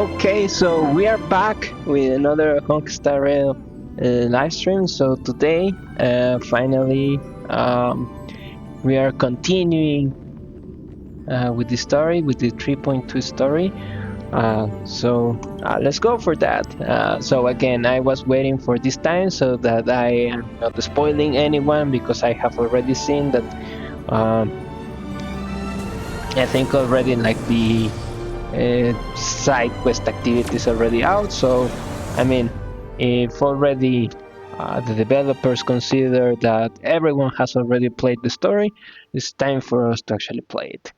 Okay, so we are back with another Conquista Rail live stream. So today, finally, we are continuing with the story, with the 3.2 story. So let's go for that. So again, I was waiting for this time so that I am not spoiling anyone because I have already seen that. I think already like the side quest activities already out. So I mean, if already the developers consider that everyone has already played the story, it's time for us to actually play it.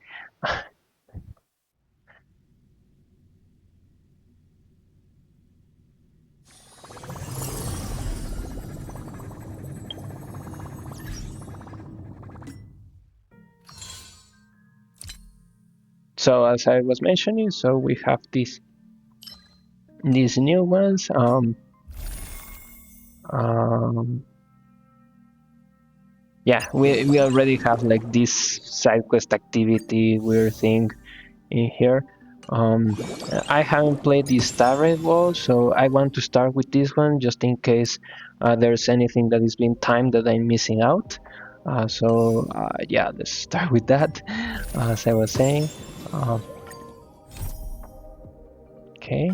So as I was mentioning, so we have these new ones. Um, yeah, we already have like this side quest activity weird thing in here. Um, I haven't played the Star Raid Wall, so I want to start with this one just in case there's anything that is being timed that I'm missing out. Yeah, let's start with that. As I was saying, uh, okay.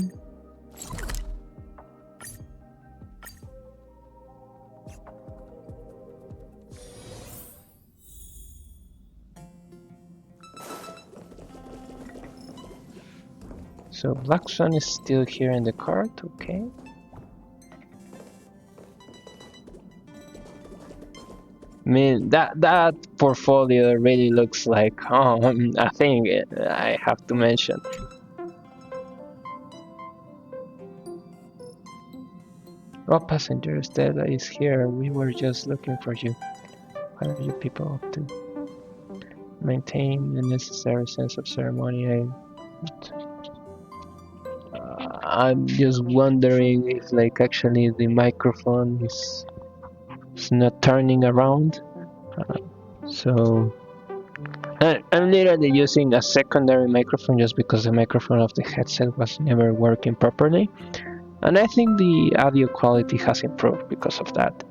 So Black Sun is still here in the card, okay. I mean that portfolio really looks like a thing I have to mention. Oh, passengers, Stella is here. We were just looking for you. What are you people up to? Maintain the necessary sense of ceremony. I'm just wondering if, like, actually the microphone is not turning around. So I'm literally using a secondary microphone just because the microphone of the headset was never working properly, and I think the audio quality has improved because of that.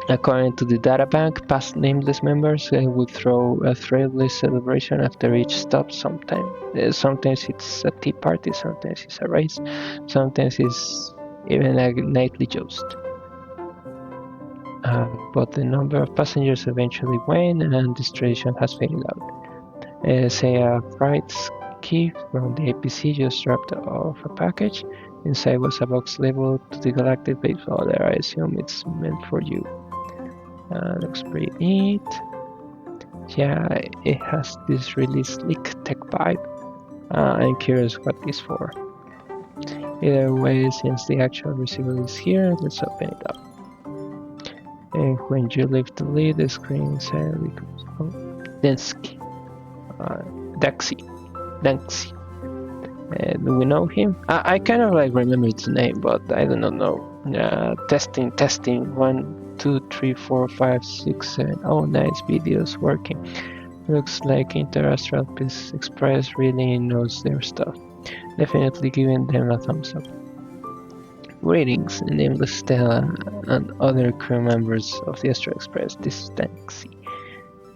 According to the databank, past nameless members would throw a Trailblaze celebration after each stop. Sometimes it's a tea party, sometimes it's a race, sometimes it's even a nightly joust. But the number of passengers eventually waned, and this tradition has faded out. Say a freight skiff from the APC just dropped off a package. Inside was a box labeled to the Galactic Baseball. There, I assume it's meant for you. Looks pretty neat. Yeah, it has this really slick tech vibe. I'm curious what it's for. Either way, since the actual receiver is here, let's open it up. And when you lift the lid, the screen suddenly goes Densky. Daxi. Danksy. Do we know him? I kind of like remember his name, but I do not know. Testing. 1, 2, 3, 4, 5, 6, 7. Oh, nice videos working. Looks like Interastral Express really knows their stuff. Definitely giving them a thumbs up. Greetings, nameless Stella and other crew members of the Astral Express. This is Danksy,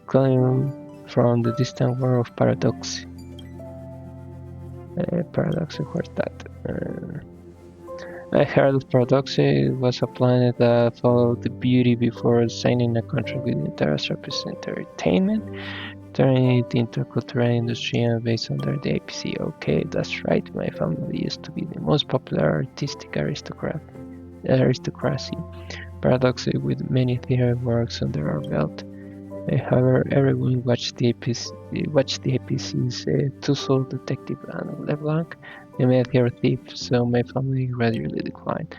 calling from the distant world of Paradox. Paradox, where's that? I heard that Paradox was a planet that followed the beauty before signing a contract with Interastral Entertainment, turning it into a cultural industry and based under the APC. Okay, that's right. My family used to be the most popular artistic aristocracy. Paradoxically, with many theater works under our belt. However, everyone watched the APC's Tussle Detective and LeBlanc. They made her thief, so my family gradually declined.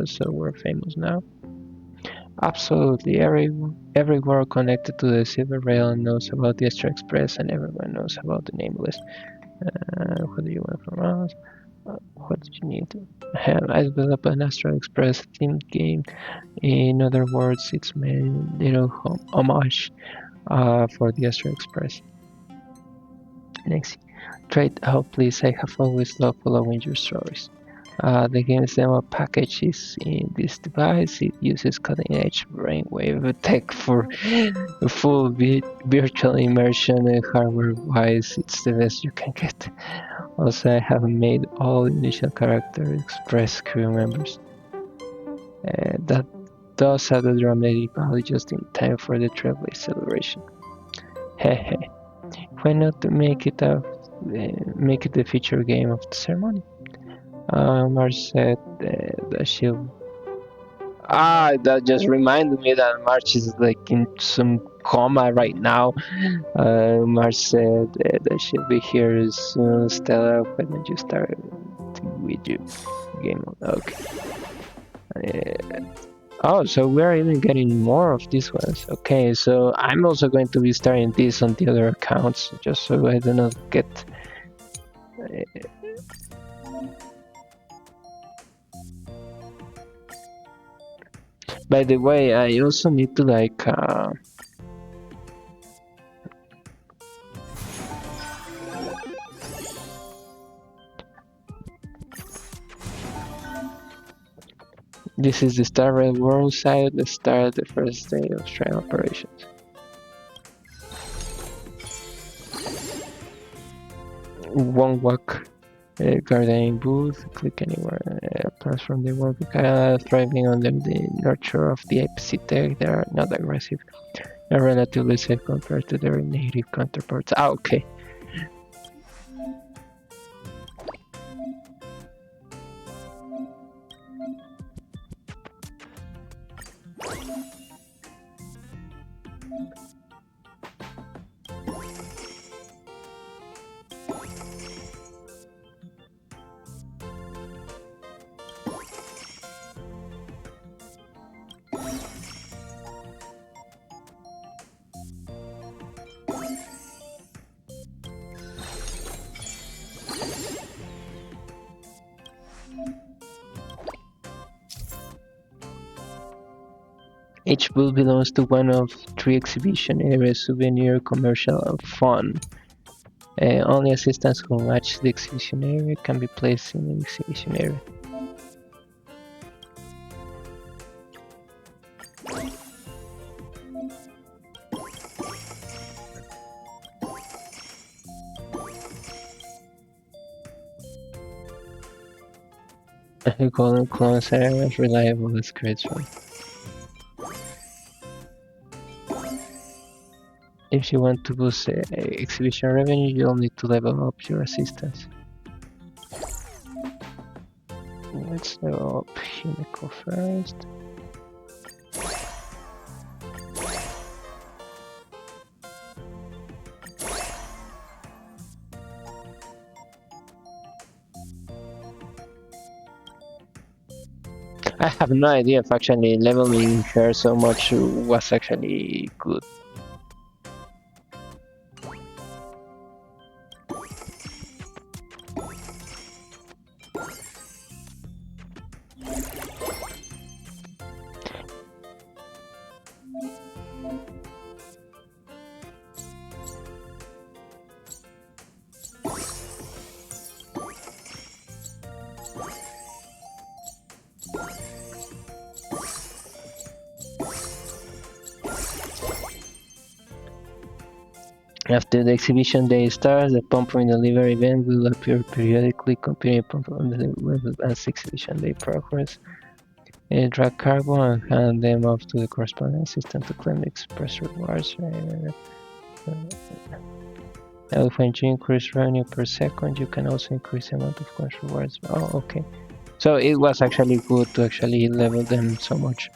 So we're famous now. Absolutely, everyone connected to the Silver Rail knows about the Astral Express, and everyone knows about the Nameless. What do you want from us? What do you need? I developed an Astral Express themed game. In other words, it's my little homage for the Astral Express. Next, Trade out, please. I have always loved following your stories. The game's demo package is in this device. It uses cutting-edge brainwave tech for full virtual immersion, and hardware-wise, it's the best you can get. Also, I have made all initial character express crew members. That does add a dramatic value just in time for the Trailblaze celebration. Hehe. Why not make it the feature game of the ceremony? March said that she'll. That just reminded me that March is like in some coma right now. March said that she'll be here soon. Stella, why don't you start with your game? Okay. Oh, so we're even getting more of these ones. Okay, so I'm also going to be starting this on the other accounts, just so I do not get. By the way, I also need to like. This is the Star Red World side. Let's start the first day of trial operations. One walk, gardening booth. Click anywhere. Plants from the world thriving under the nurture of the APC tech. They are not aggressive and relatively safe compared to their native counterparts. Okay. Each booth belongs to one of 3 exhibition areas: souvenir, commercial, and fun. Only assistants who match the exhibition area can be placed in the exhibition area. Golden clones are as reliable as Greatsword. If you want to boost exhibition revenue, you'll need to level up your assistants. Let's level up Himeko first. I have no idea if actually leveling her so much was actually good. After the exhibition day starts, the pump in the delivery event will appear periodically, computing pump on the level as exhibition day progress. Drag cargo and hand them off to the corresponding assistant to claim the express rewards. When you increase revenue per second, you can also increase the amount of cash rewards. Oh, okay. So it was actually good to actually level them so much.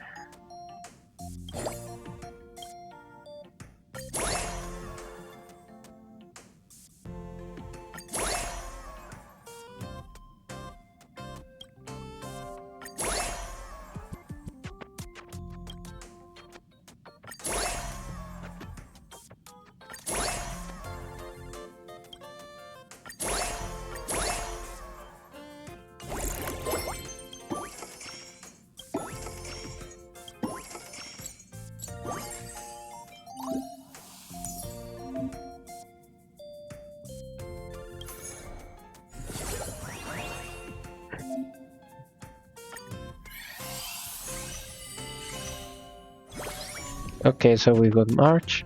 Okay, so we got March,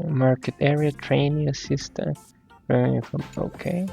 market area, training assistant, okay.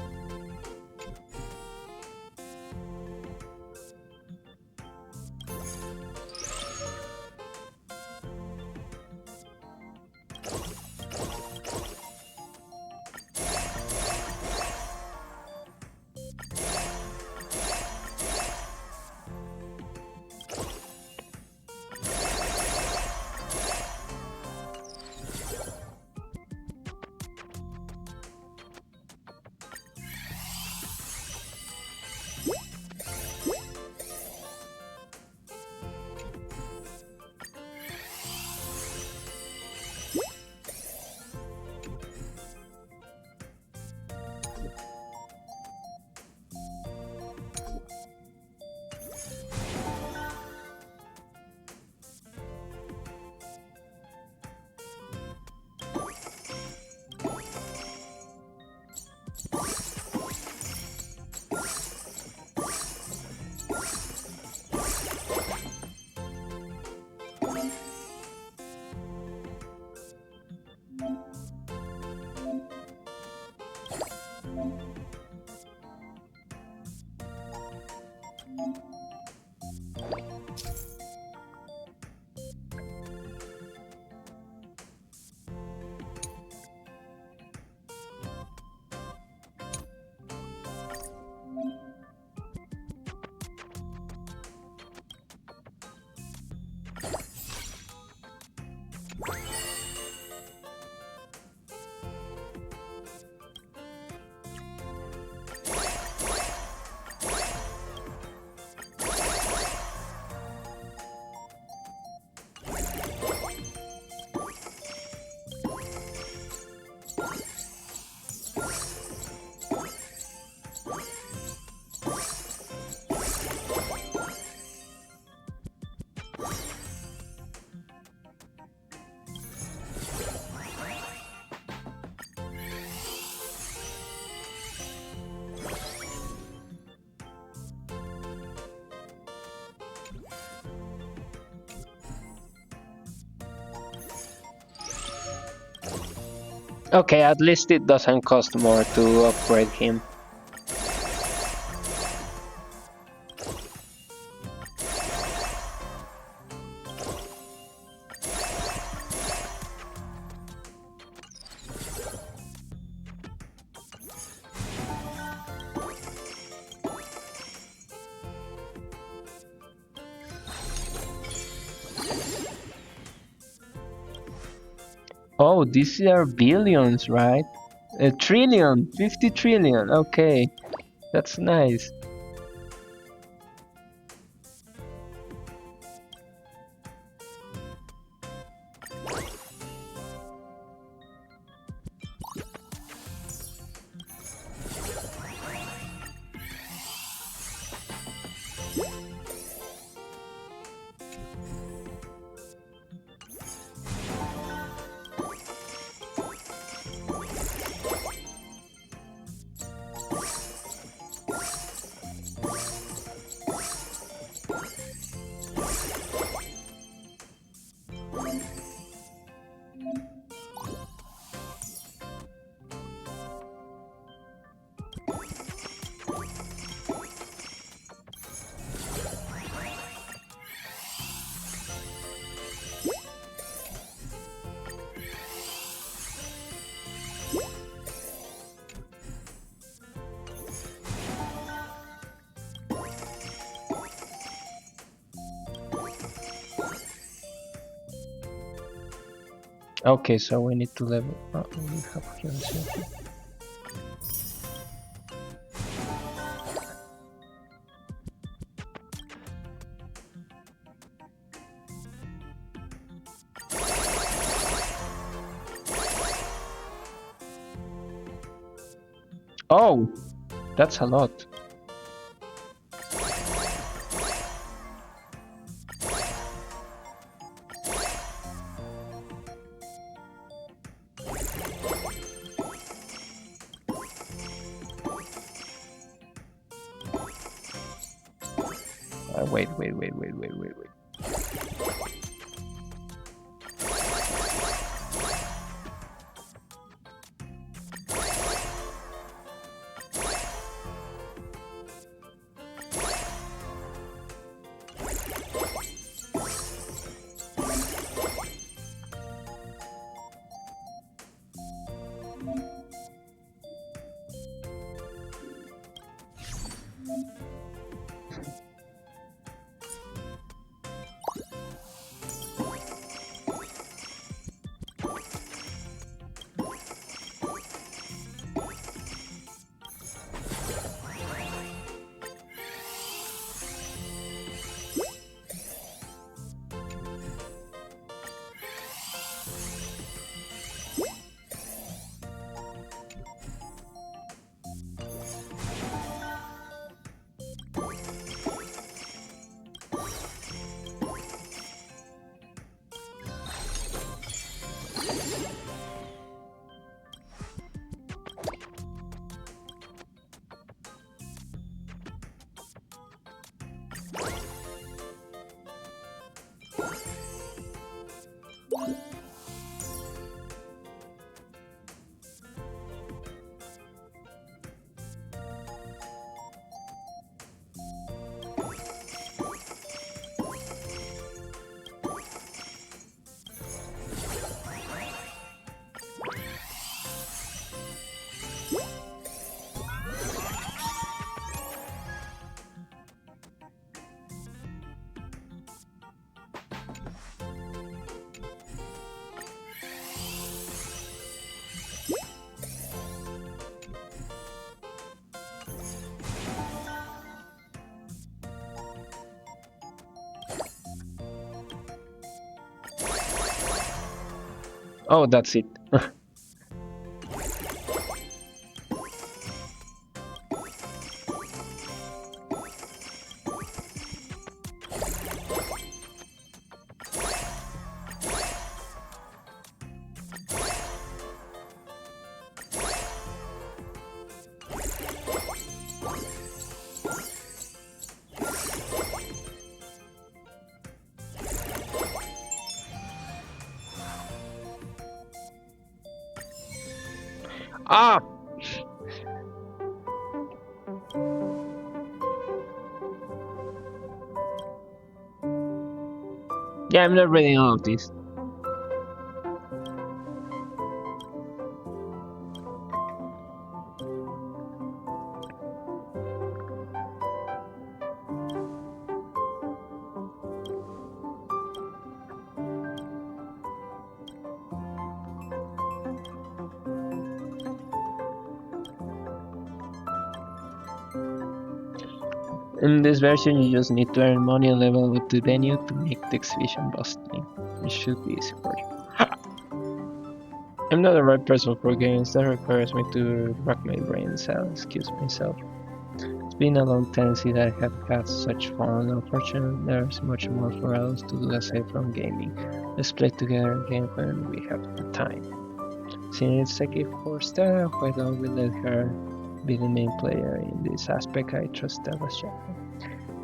Okay, at least it doesn't cost more to upgrade him. Oh, these are billions, right? A trillion, 50 trillion. Okay, that's nice. Okay, so we need to level up. We have here something. Oh, that's a lot. Wait. Oh, that's it. Ah! Yeah, I'm not reading all of this. In this version, you just need to earn money and level up the venue to make the exhibition busting. It should be easy for you. I'm not the right person for games. That requires me to rack my brains out. Excuse myself. It's been a long time since I have had such fun. Unfortunately, there's much more for us to do aside from gaming. Let's play together again when we have the time. Since it's a gift for Stella, why don't we let her be the main player in this aspect? I trust Stella's judgment.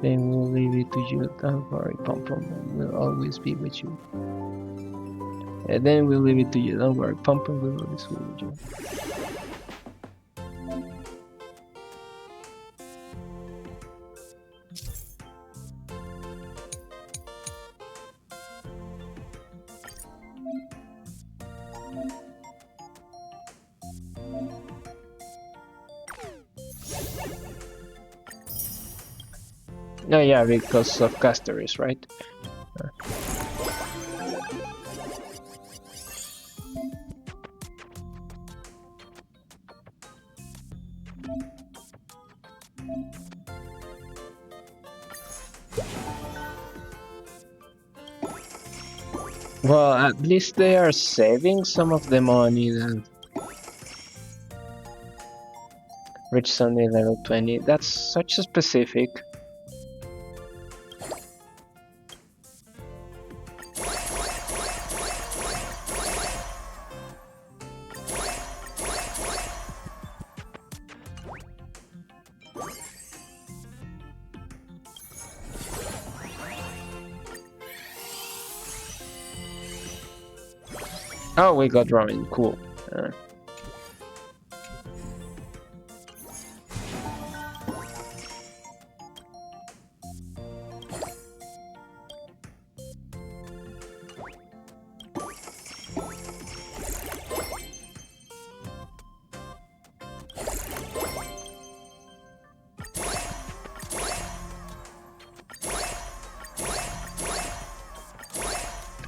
Then we'll leave it to you. Don't worry, Pom Pom will always be with you. And then we'll leave it to you. Don't worry, Pom Pom will always be with you. No, yeah, because of Castoris, right? Well, at least they are saving some of the money that reach Sunday level 20. That's such a specific. Oh, we got Robin. Cool.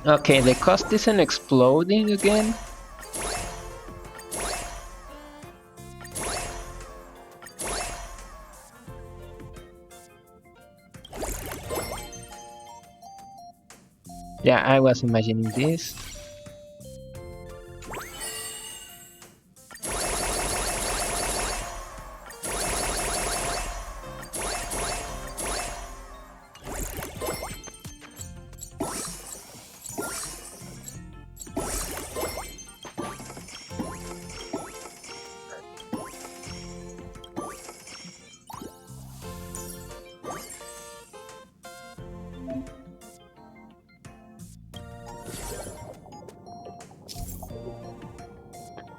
Okay, the cost isn't exploding again. Yeah, I was imagining this.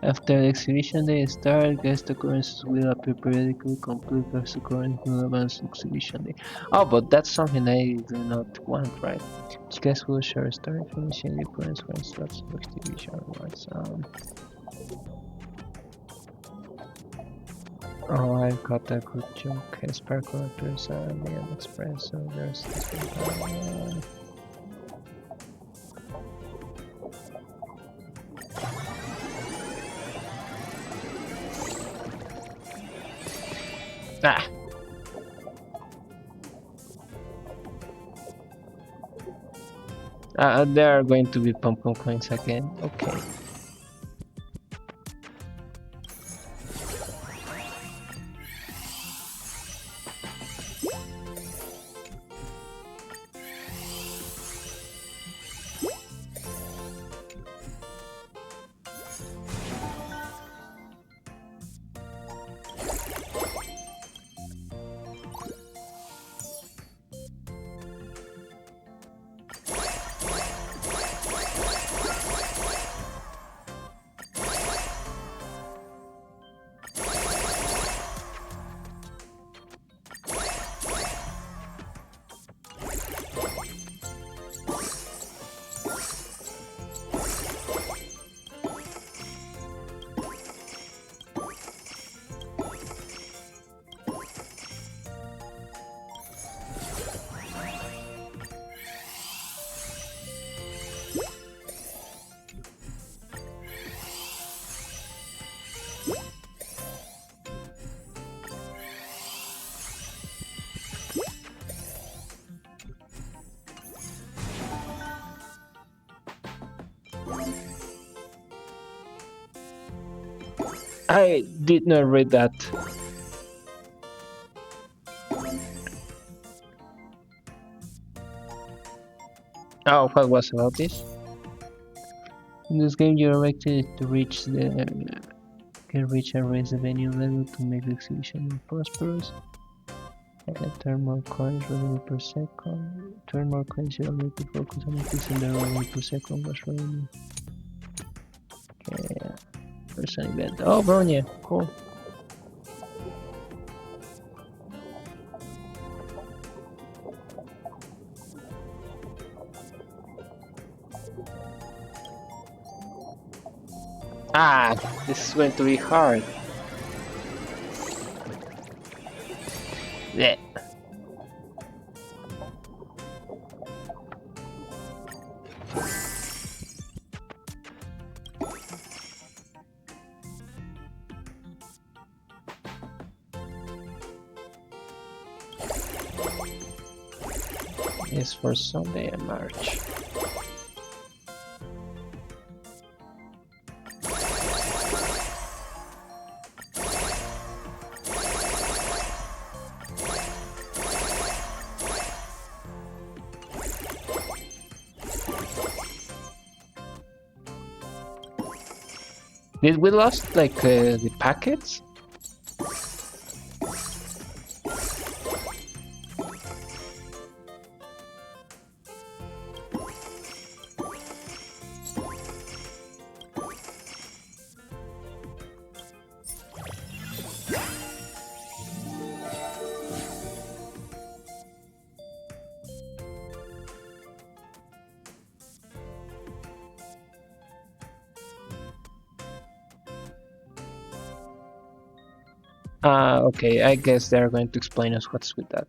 After the exhibition day starts, guest occurrences will appear periodically, complete guest occurrence will advance exhibition day. Oh, but that's something I do not want, right? Each guest will share a story finishing the occurrence when slots of exhibition awards. Oh, I've got a good joke. Sparkle appears Neon Express, so there's this one. Ah! There are going to be pumpkin coins again. Okay. I did not read that. Oh, what was about this? In this game, you're expected to reach and raise the venue level to make the exhibition more prosperous. Turn more coins revenue per second. Turn more coins you need to focus on increasing the revenue per second was revenue. Okay, first event. Oh, Bronya, cool. Ah, this is going to be hard. Yeah. It's for Sunday in March. Did we lost like the packets? Okay, I guess they're going to explain us what's with that.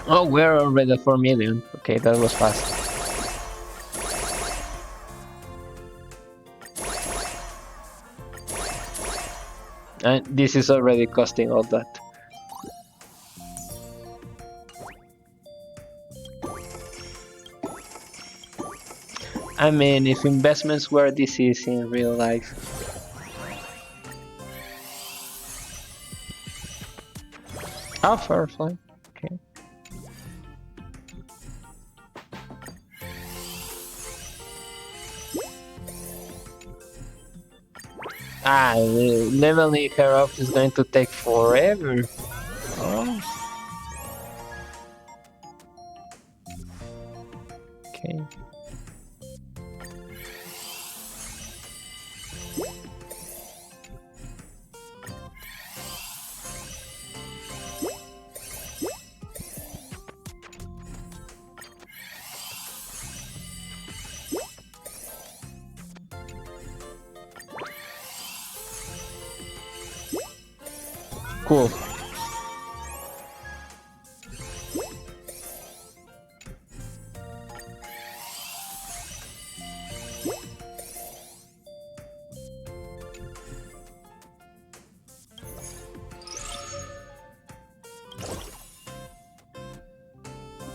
Oh, we're already at 4 million. Okay, that was fast. And this is already costing all that. I mean, if investments were this easy in real life. Oh, Firefly. Okay. Ah, leveling her up is going to take forever. Oh. Okay. Cool.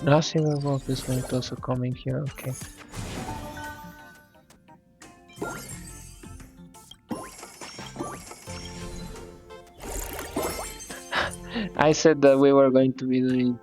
Now Silver Wolf is going to also come in here, okay. I said that we were going to be doing...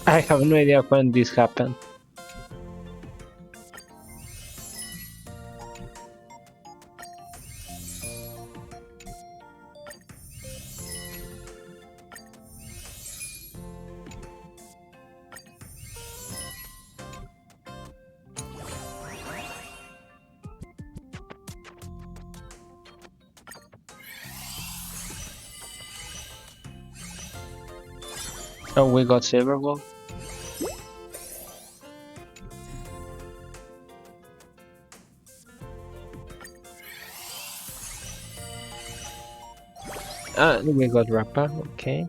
I have no idea when this happened. Oh, we got Silver Wolf. We got Rappa, okay.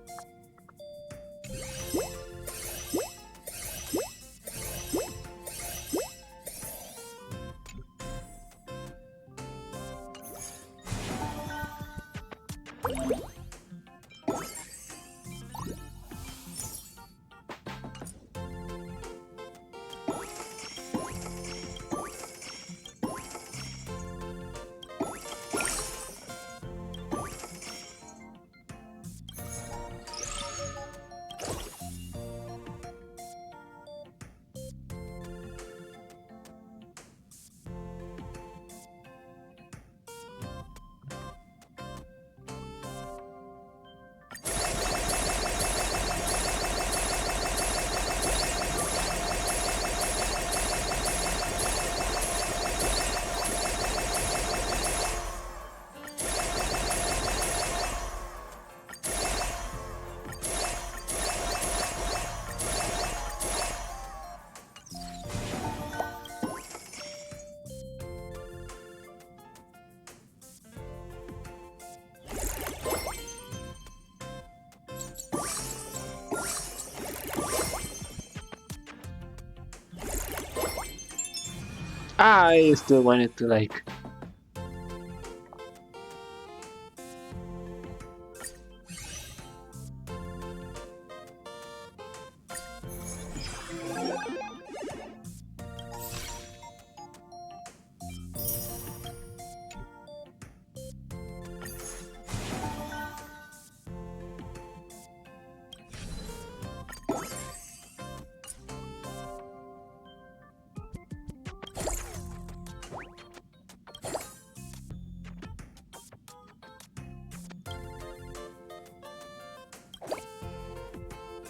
I still wanted to like.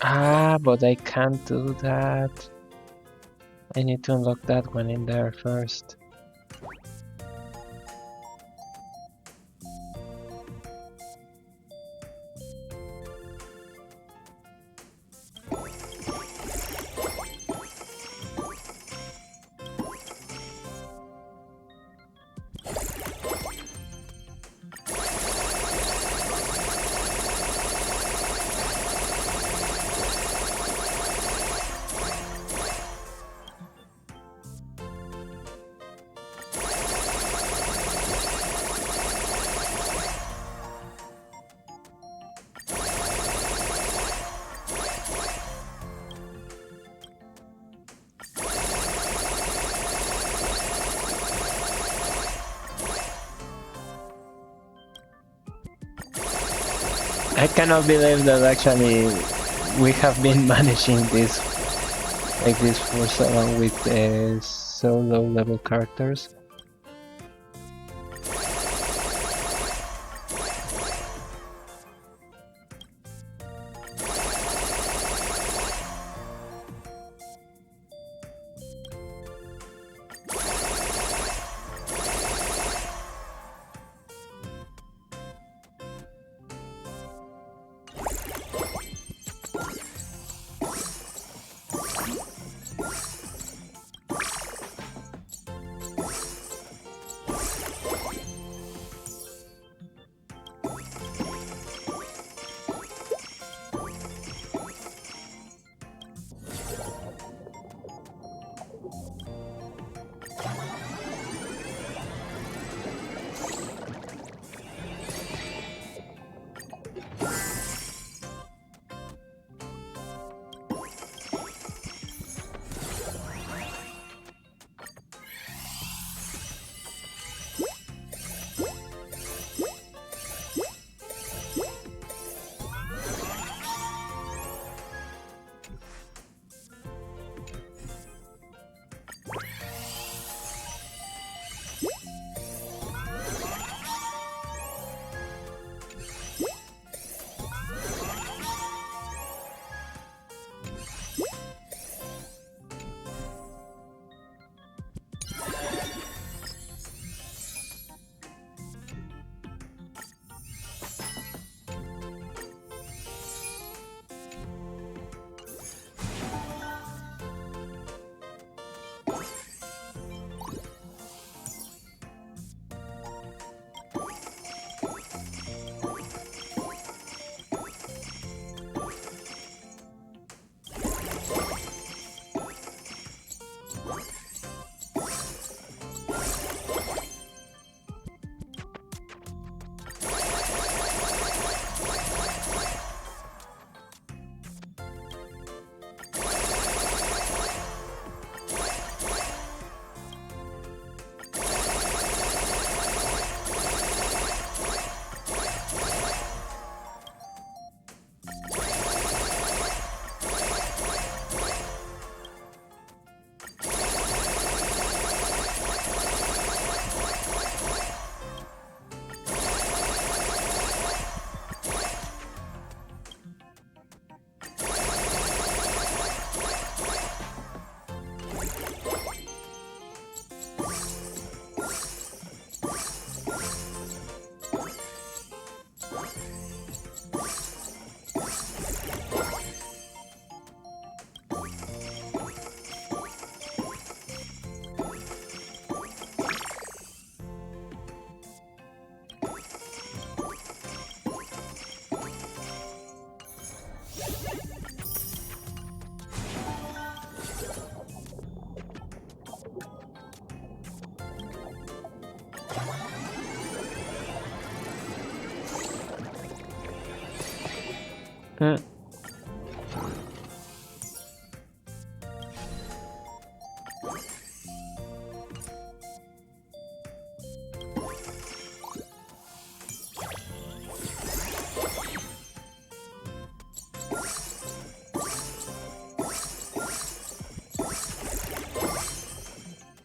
Ah, but I can't do that. I need to unlock that one in there first. I cannot believe that actually we have been managing this like this for so long with so low level characters.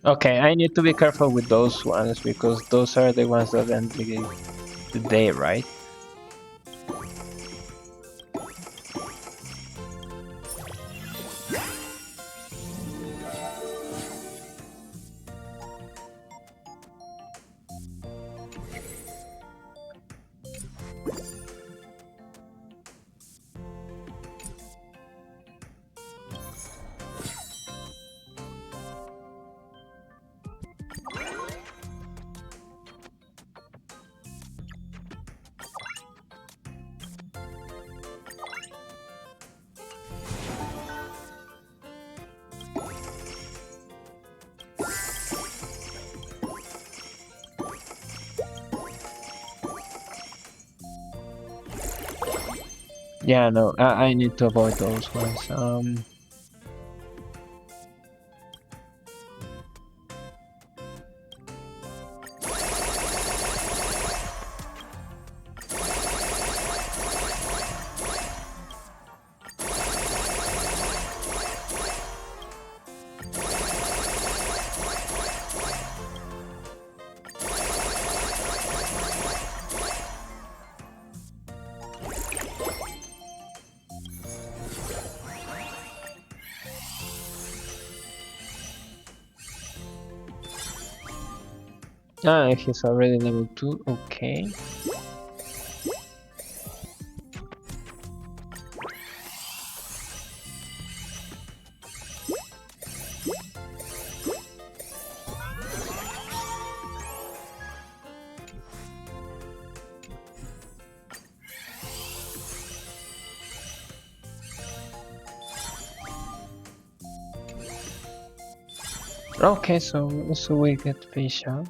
Okay, I need to be careful with those ones because those are the ones that end the day, right? Yeah, no, I need to avoid those ones. Ah, he's already level 2, okay. Okay, so we get fish out.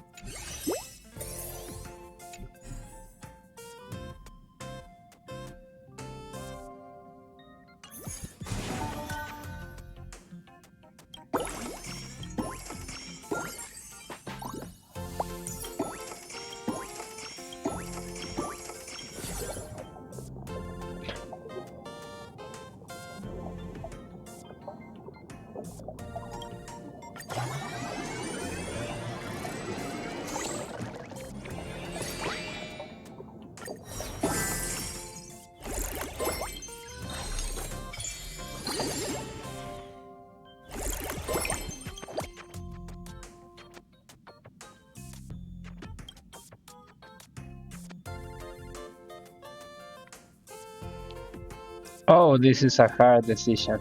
Oh, this is a hard decision.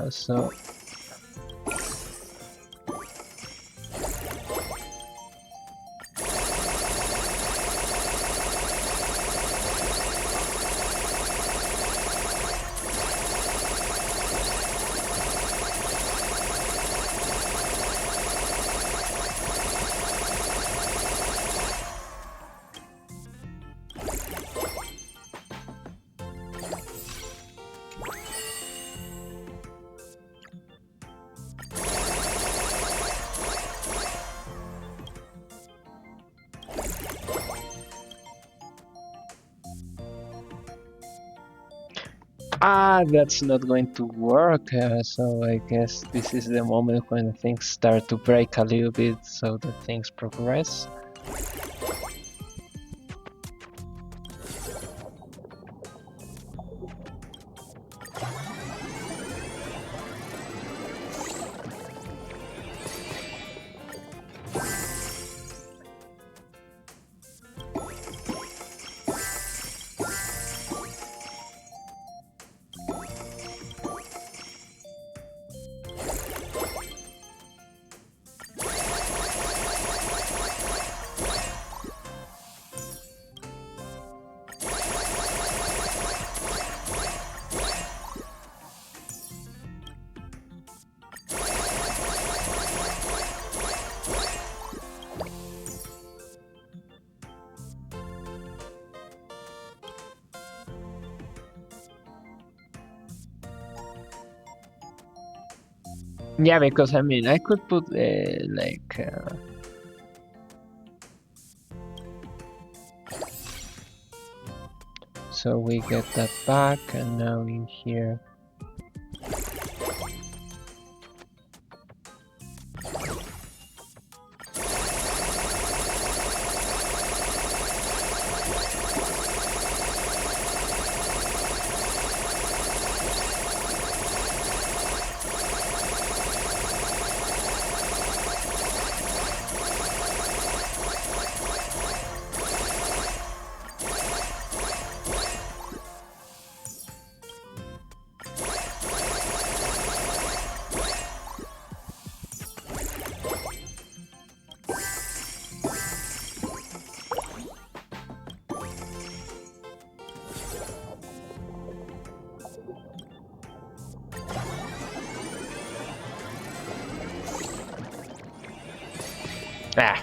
So that's not going to work. So I guess this is the moment when things start to break a little bit so that things progress. Yeah, because I mean, I could put so we get that back, and now in here. Ah.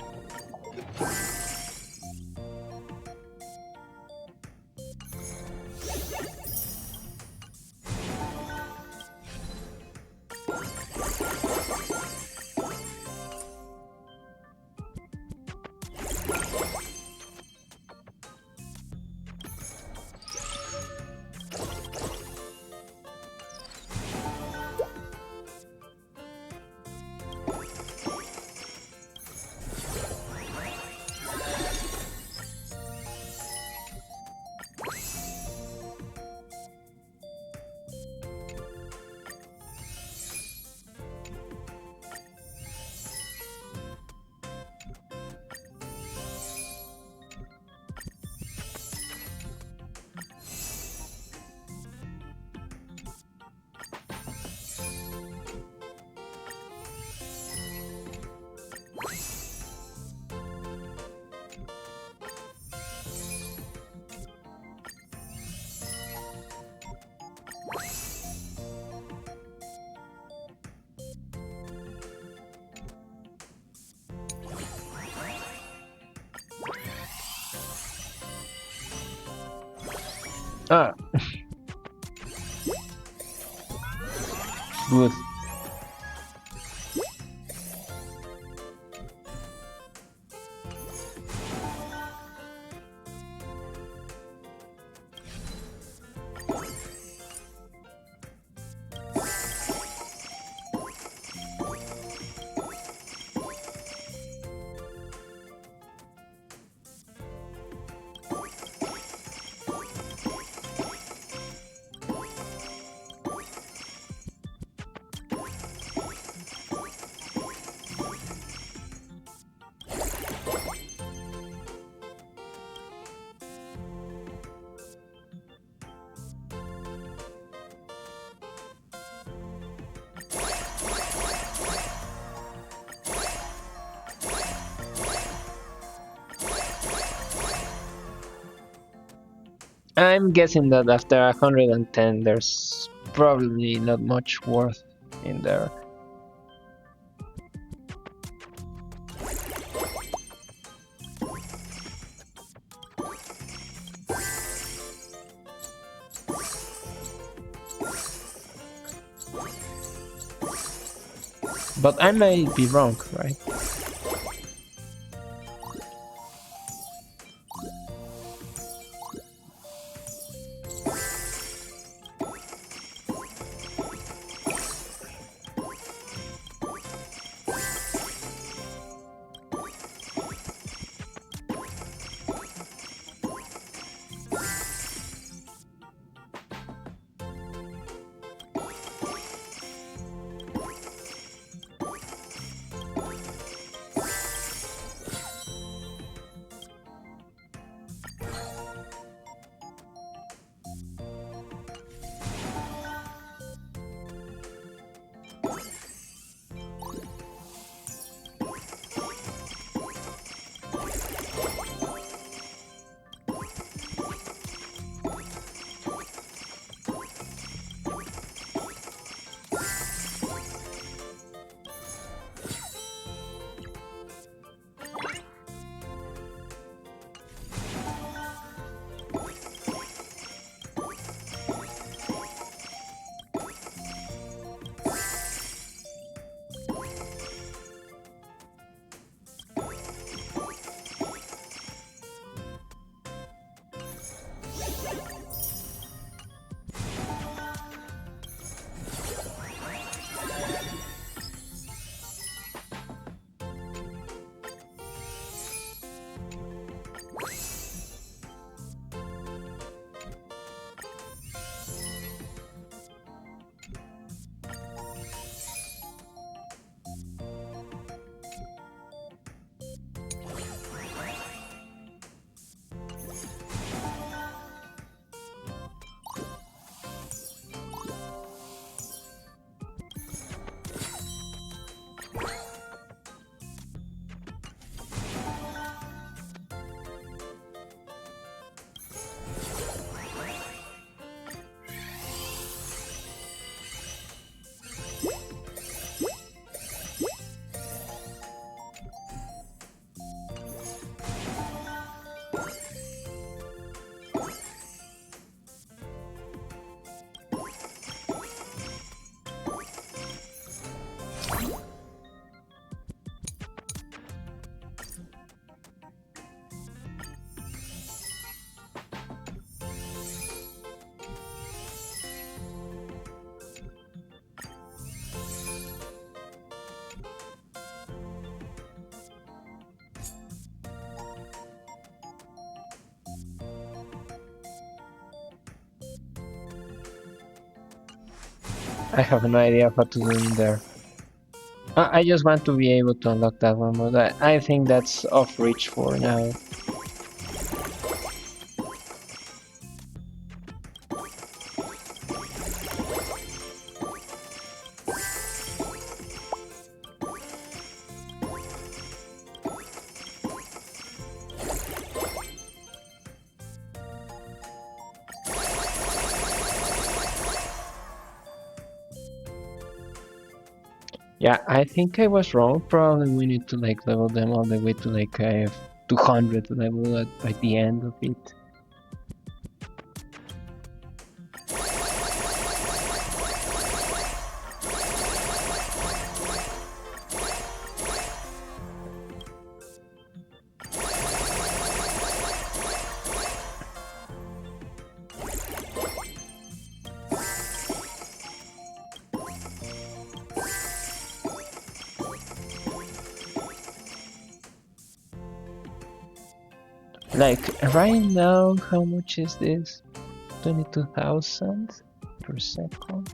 Ah. Good. I'm guessing that after 110, there's probably not much worth in there. But I may be wrong, right? I have no idea what to do in there. I just want to be able to unlock that one, but I think that's off reach for now. Yeah, I think I was wrong. Probably we need to like level them all the way to like 200 level by the end of it. Like right now, how much is this? 22,000 per second.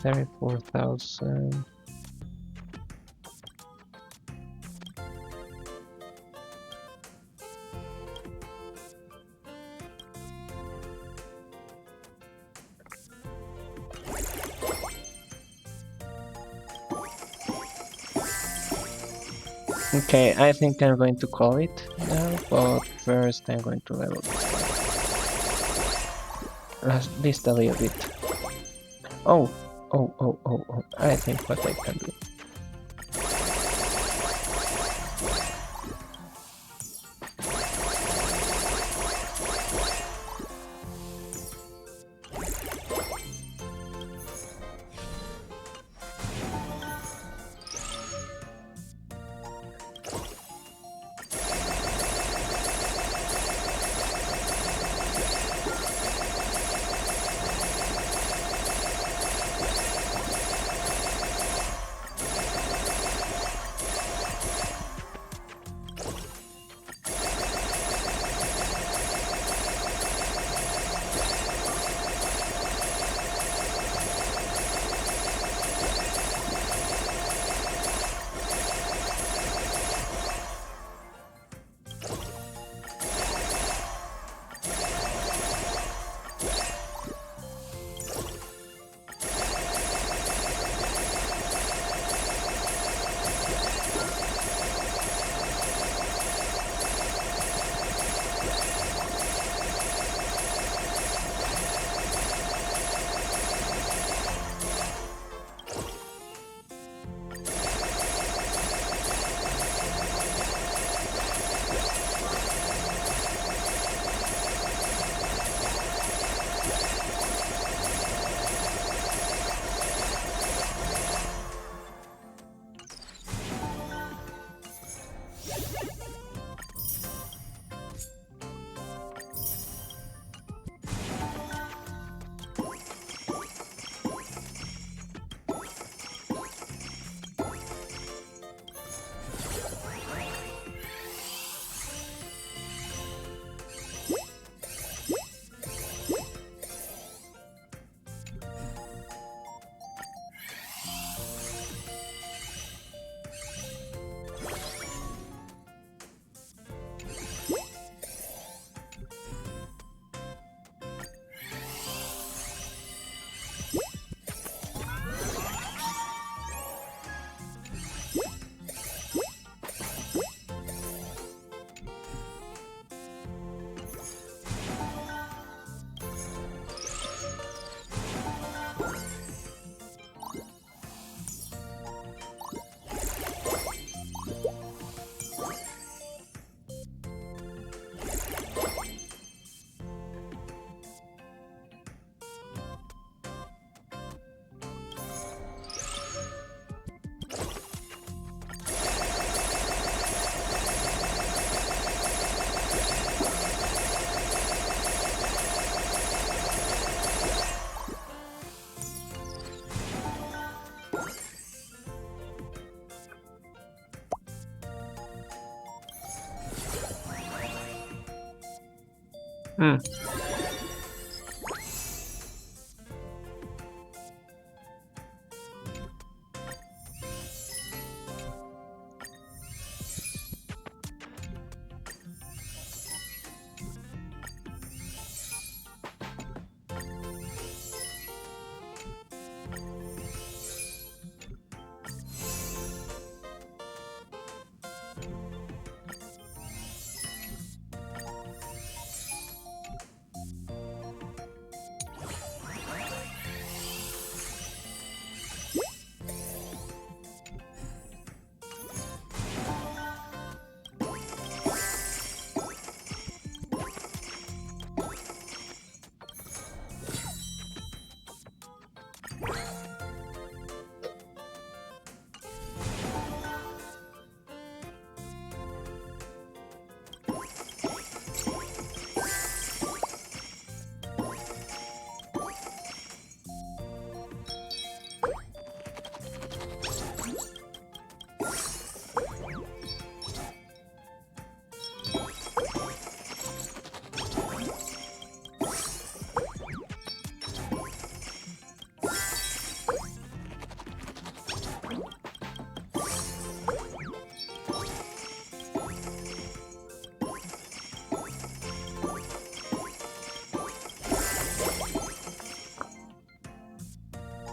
34,000. Okay, I think I'm going to call it now, but first I'm going to level this one. At least a little bit. Oh, I think what I can do.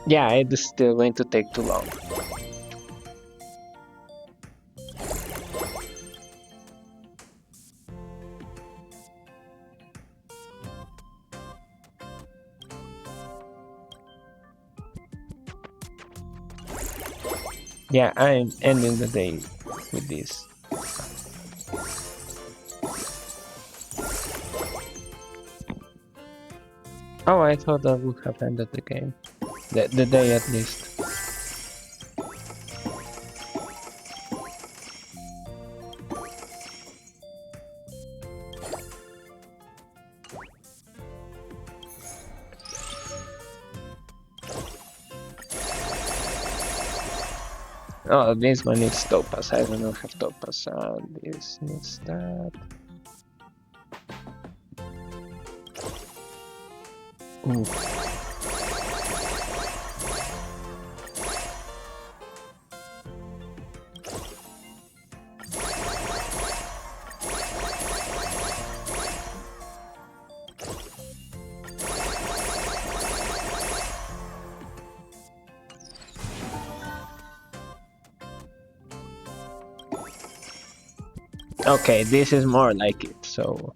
Yeah, it is still going to take too long. Yeah, I'm ending the day with this. Oh, I thought that would have ended the game. The day at least. Oh, this one needs topaz. I don't have topaz. This needs that. Ooh. Okay, this is more like it, so...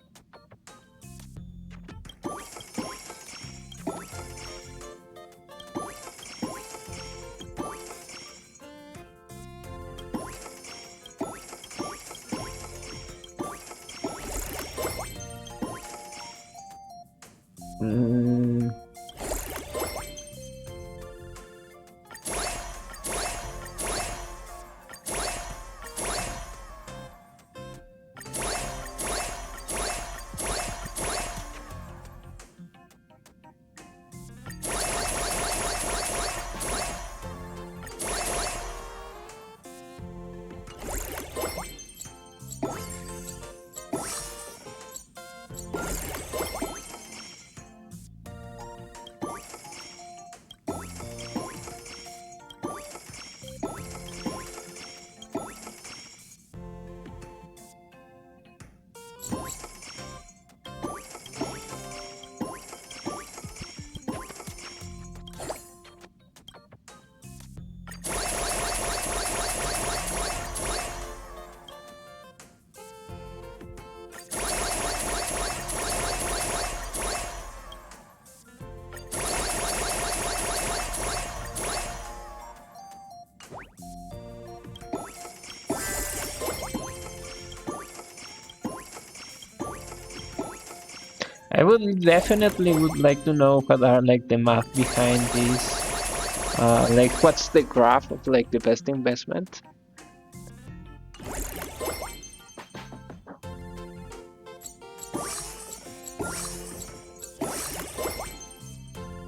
I would definitely would like to know what are like the math behind this. Like what's the graph of like the best investment?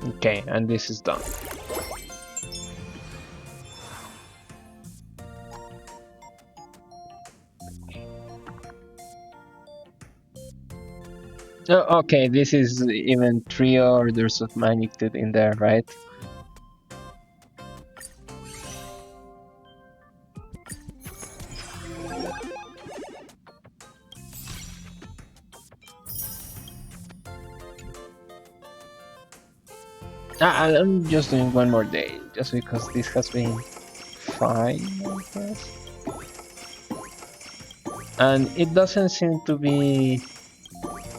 Okay, and this is done. Oh, okay, this is even 3 orders of magnitude in there, right? I'm just doing one more day, just because this has been fine, I guess. And it doesn't seem to be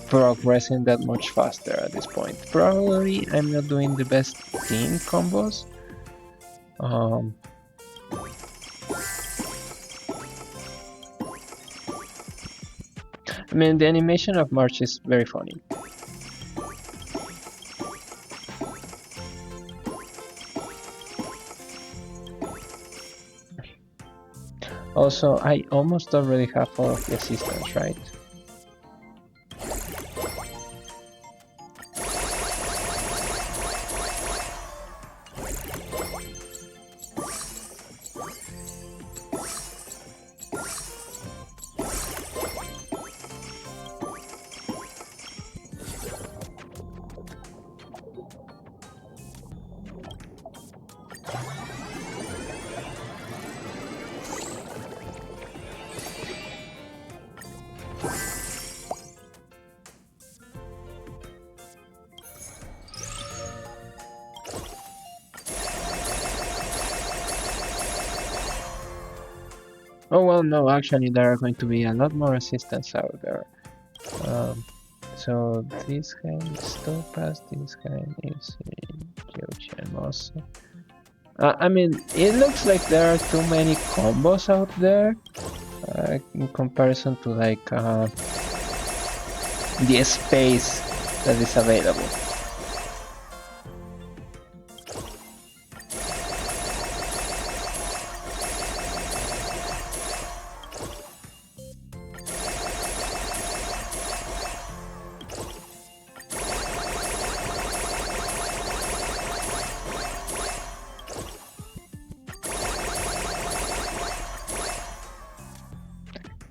progressing that much faster at this point. Probably I'm not doing the best team combos. I mean, the animation of March is very funny. Also, I almost already have all of the assistants, right? Oh well, no, actually there are going to be a lot more resistance out there. So this guy is Topaz, this guy is Geogen also. I mean, it looks like there are too many combos out there in comparison to like the space that is available.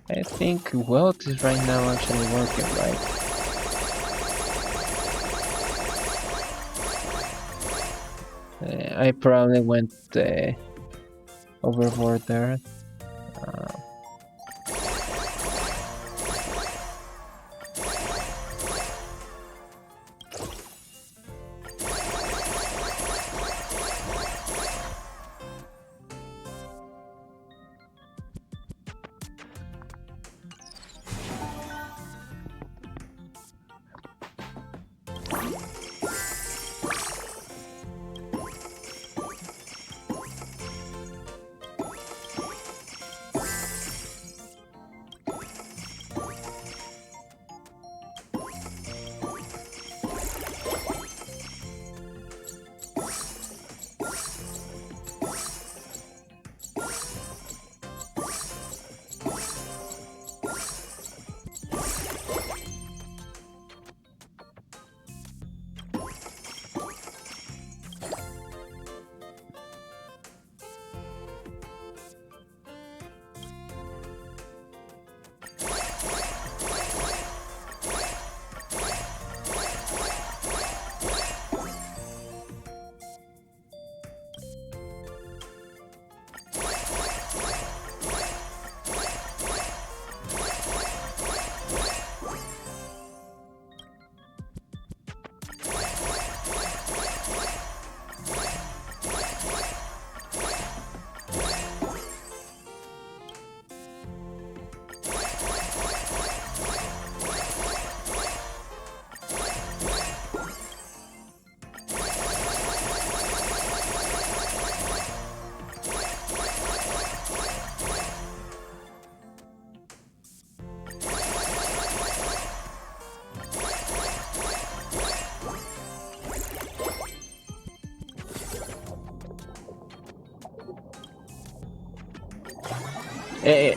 I think wealth is right now actually working, right? I probably went overboard there.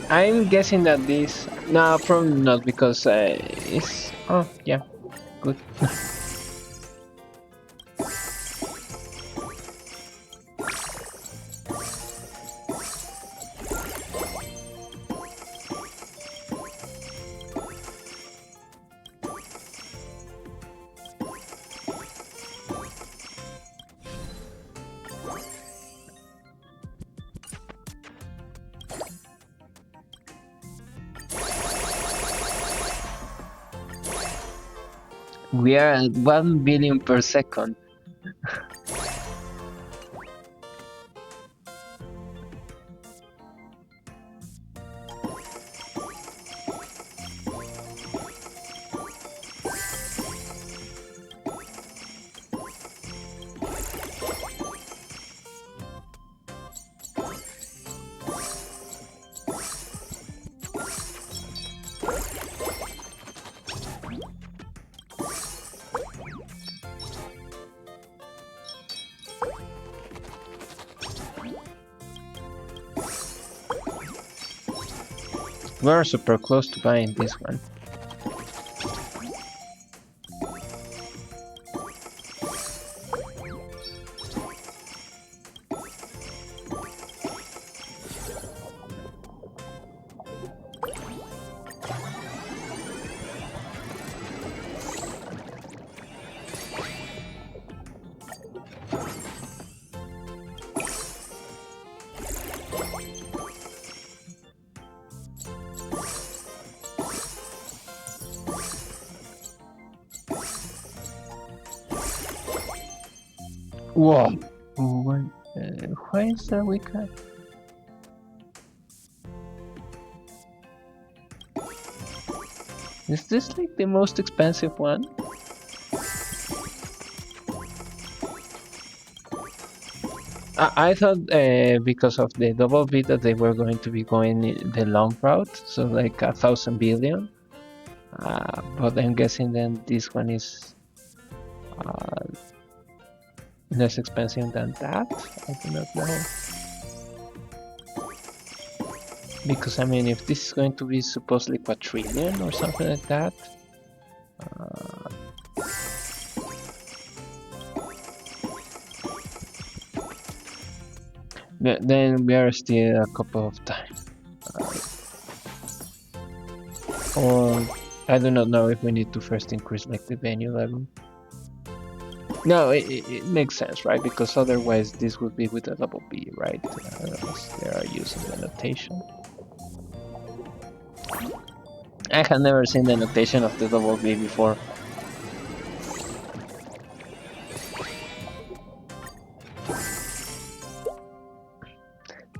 I'm guessing that this... No, probably not, because it's... Oh, yeah, good. We are at 1 billion per second. We're super close to buying this one. Whoa! Why is that we can? Is this like the most expensive one? I thought because of the double bit that they were going to be going the long route, so like 1,000 billion. But I'm guessing then this one is less expensive than that. I do not know. Because I mean, if this is going to be supposedly quadrillion or something like that, then we are still a couple of times. Or I do not know if we need to first increase like the venue level. No, it makes sense, right? Because otherwise this would be with a double B, right? Unless they are using the notation. I have never seen the notation of the double B before.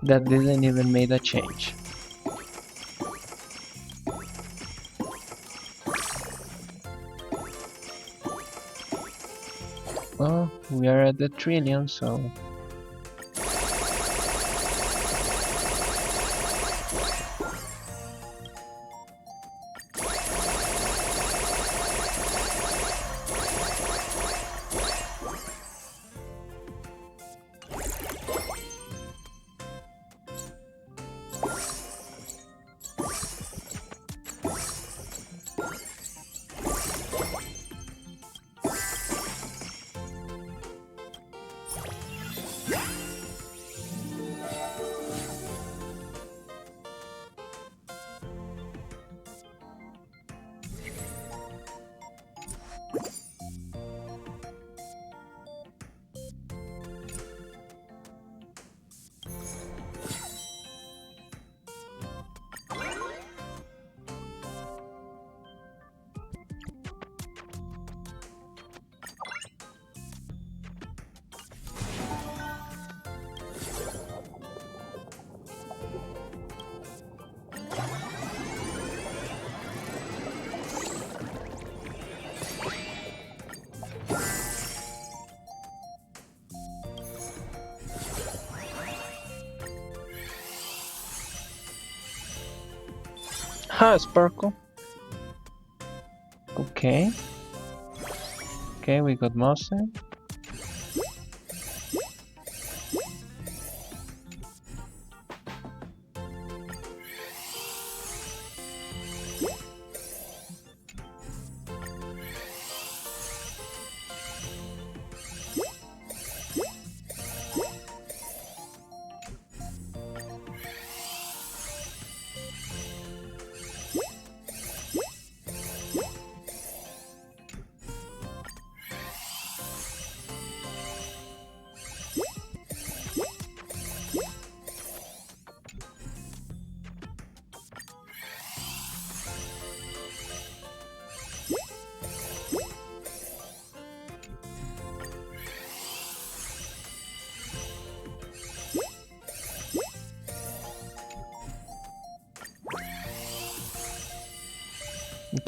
That didn't even make a change. Well, we are at the trillion, so... Ha, Sparkle. Okay. Okay, we got Mose.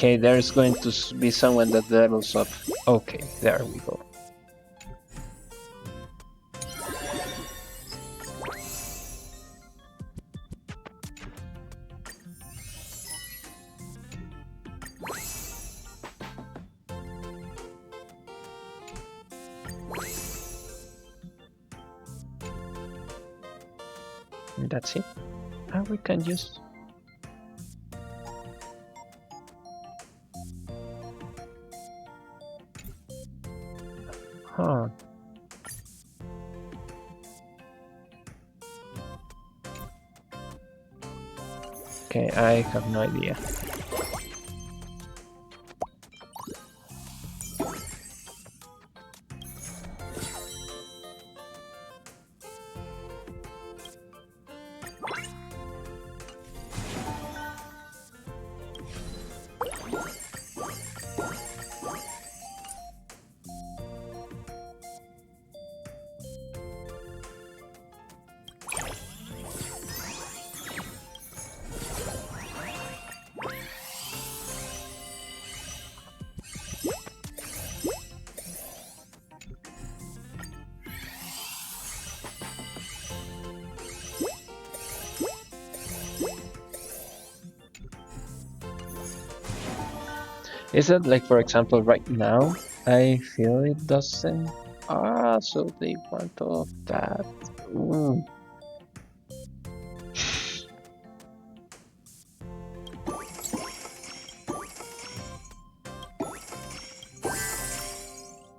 Okay, there's going to be someone that levels up. Okay, there we go. And that's it. We can just... Huh. Okay, I have no idea. Is it like, for example, right now, I feel it doesn't. Ah, so they want all of that. Ooh.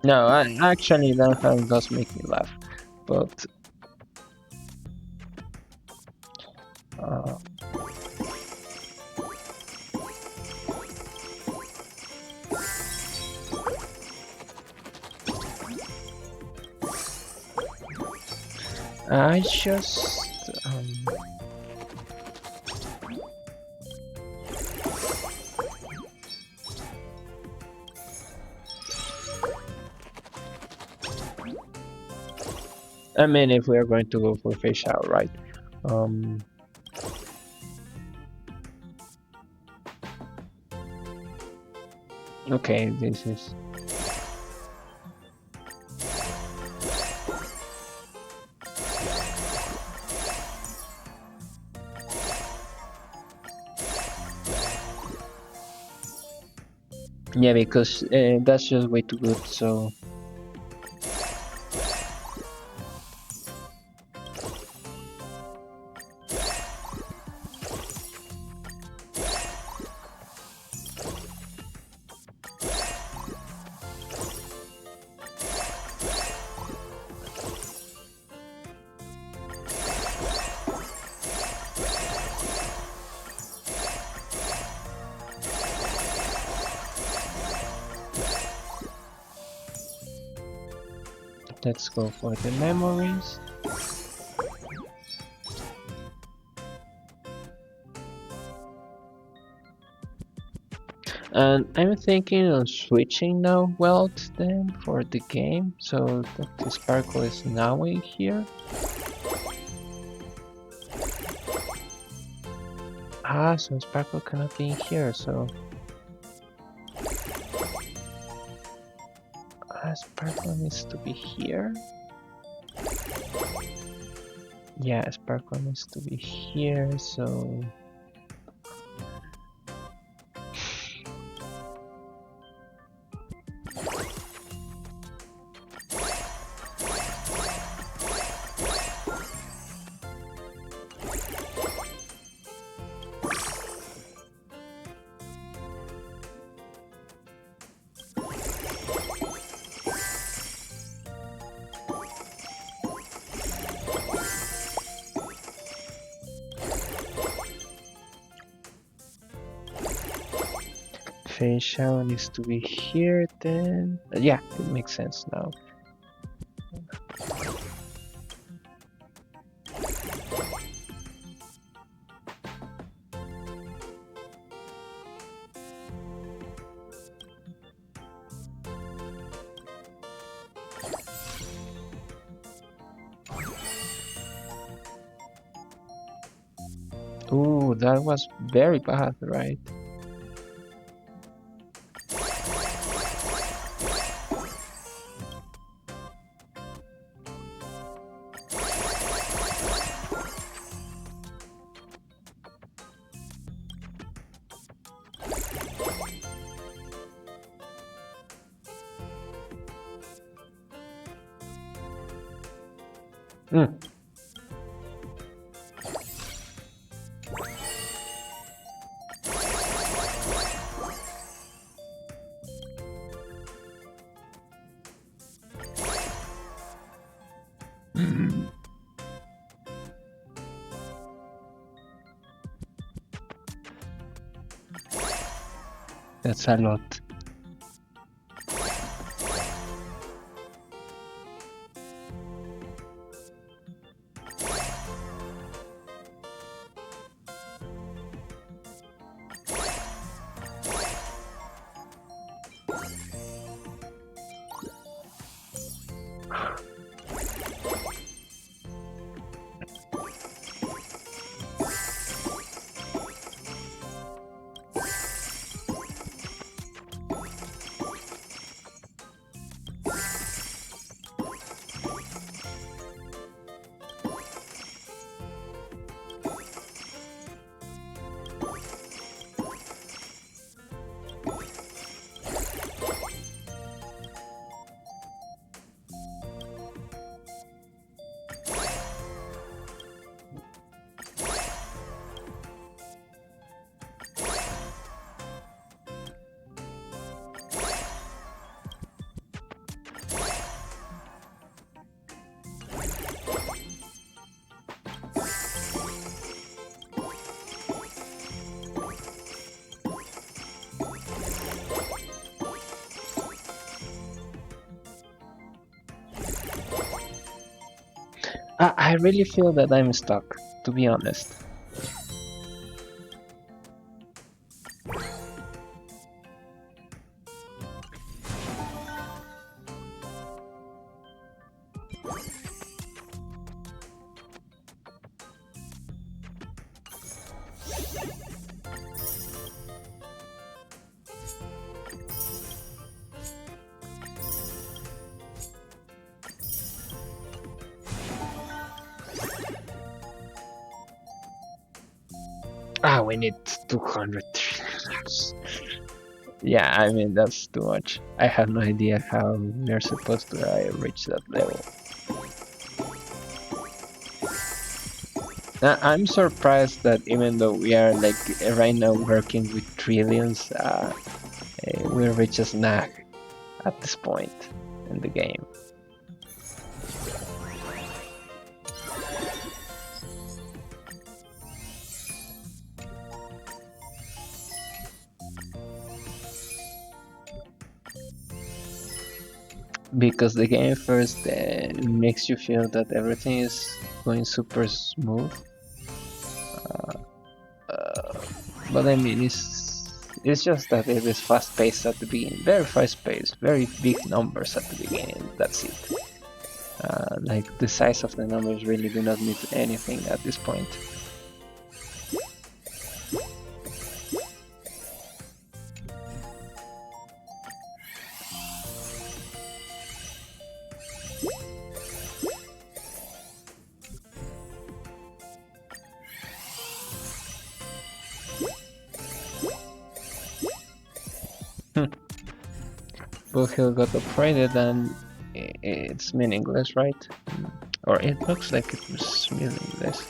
No, actually that one does make me laugh, but uh, I just I mean, if we are going to go for fish out, right? Okay, this is. Yeah, because that's just way too good, so. Let's go for the memories. And I'm thinking on switching now wealth then for the game, so that the sparkle is now in here. Ah, so sparkle cannot be in here, so sparkle needs to be here. Yeah, sparkle needs to be here, so facial needs to be here then. Yeah, it makes sense now. Ooh, that was very bad, right? Mm. That's a lot. I really feel that I'm stuck, to be honest. Ah, we need 200. Yeah, I mean, that's too much. I have no idea how we're supposed to reach that level. I'm surprised that even though we are like right now working with trillions, we reach a snag at this point in the game. Because the game first makes you feel that everything is going super smooth. But I mean, it's just that it is fast paced at the beginning, very fast paced, very big numbers at the beginning. That's it. Like the size of the numbers really do not mean anything at this point. Hill got upgraded and it's meaningless, right? Or it looks like it was meaningless.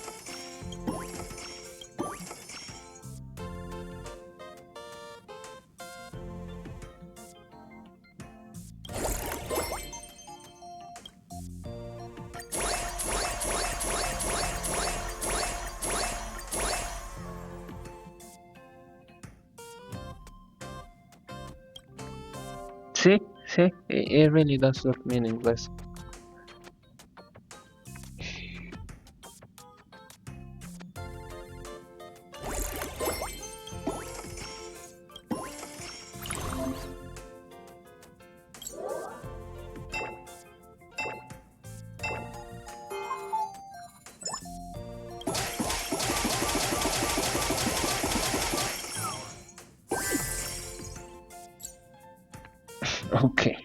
See, it really does look meaningless. Okay.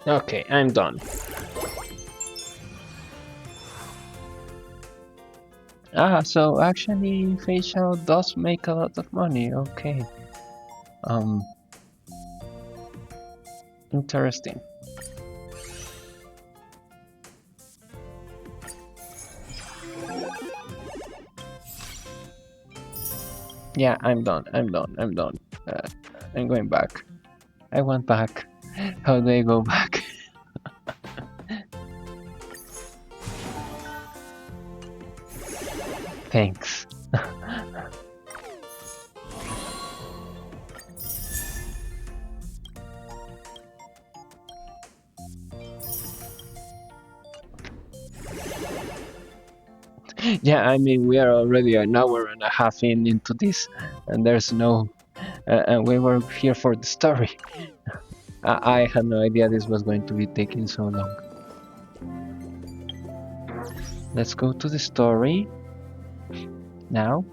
Okay, I'm done. Ah, so actually facial does make a lot of money, okay. Um Interesting. Yeah, I'm done. I'm done. I'm going back. I went back. How do I go back? Thanks. Yeah, I mean, we are already an hour and a half into this, and there's no... and we were here for the story. I had no idea this was going to be taking so long. Let's go to the story now.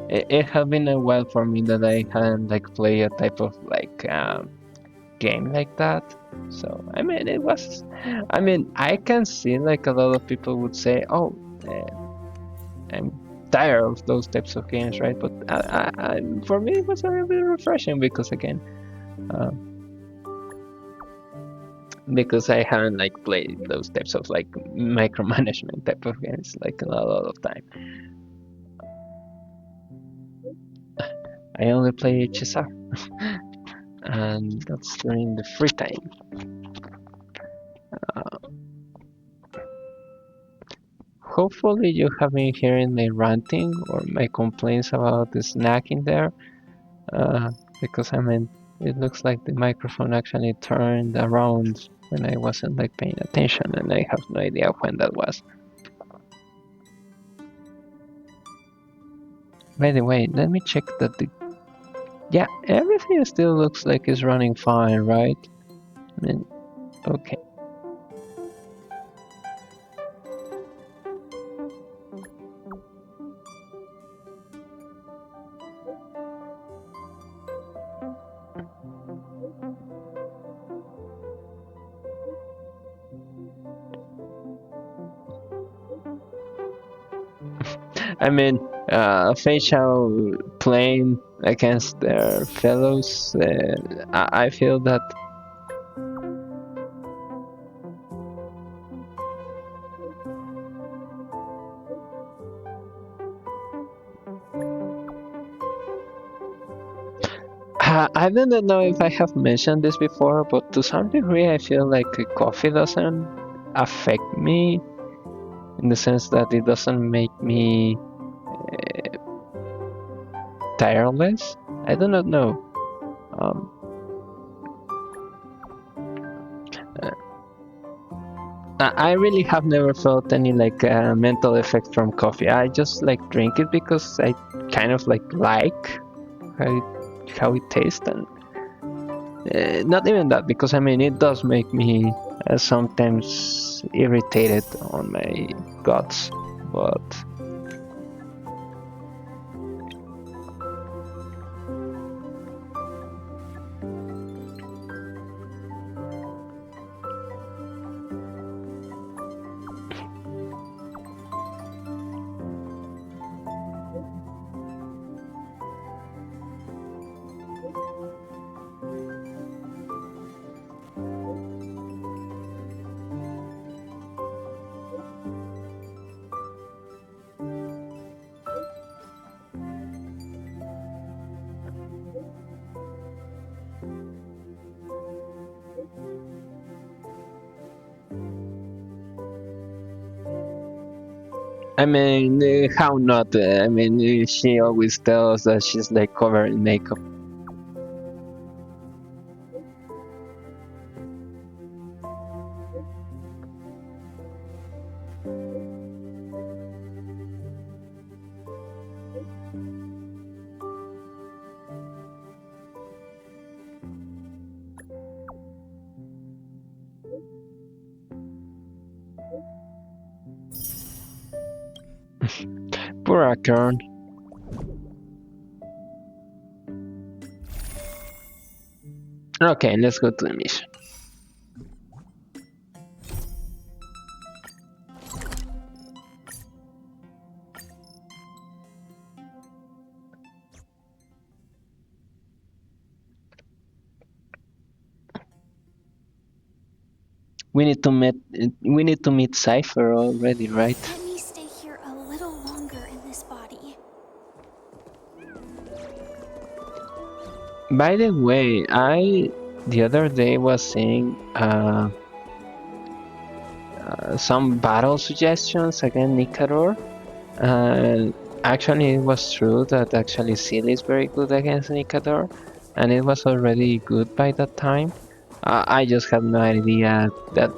It had been a while for me that I hadn't like play a type of like game like that. So I mean, it was. I mean, I can see like a lot of people would say, "Oh, I'm tired of those types of games," right? But for me, it was a little bit refreshing because again, because I haven't like played those types of like micromanagement type of games like a lot of time. I only play HSR, and that's during the free time. Hopefully you have been hearing my ranting or my complaints about the snacking there, because I mean, it looks like the microphone actually turned around when I wasn't like paying attention, and I have no idea when that was. By the way, let me check that yeah, everything still looks like it's running fine, right? I mean, okay. I mean, facial playing against their fellows, I feel that I don't know if I have mentioned this before, but to some degree, I feel like coffee doesn't affect me in the sense that it doesn't make me tireless. I do not know. Um, I really have never felt any like mental effect from coffee. I just like drink it because I kind of like how it tastes, and not even that, because I mean it does make me sometimes irritated on my guts, but I mean, how not? I mean, she always tells that she's like covered in makeup. Poor Acorn. Okay, let's go to the mission. We need to meet Cypher already, right? Let me stay here a little longer in this body. By the way, I the other day was seeing some battle suggestions against Nikador. Actually, it was true that actually Seal is very good against Nikador, and it was already good by that time. I just had no idea that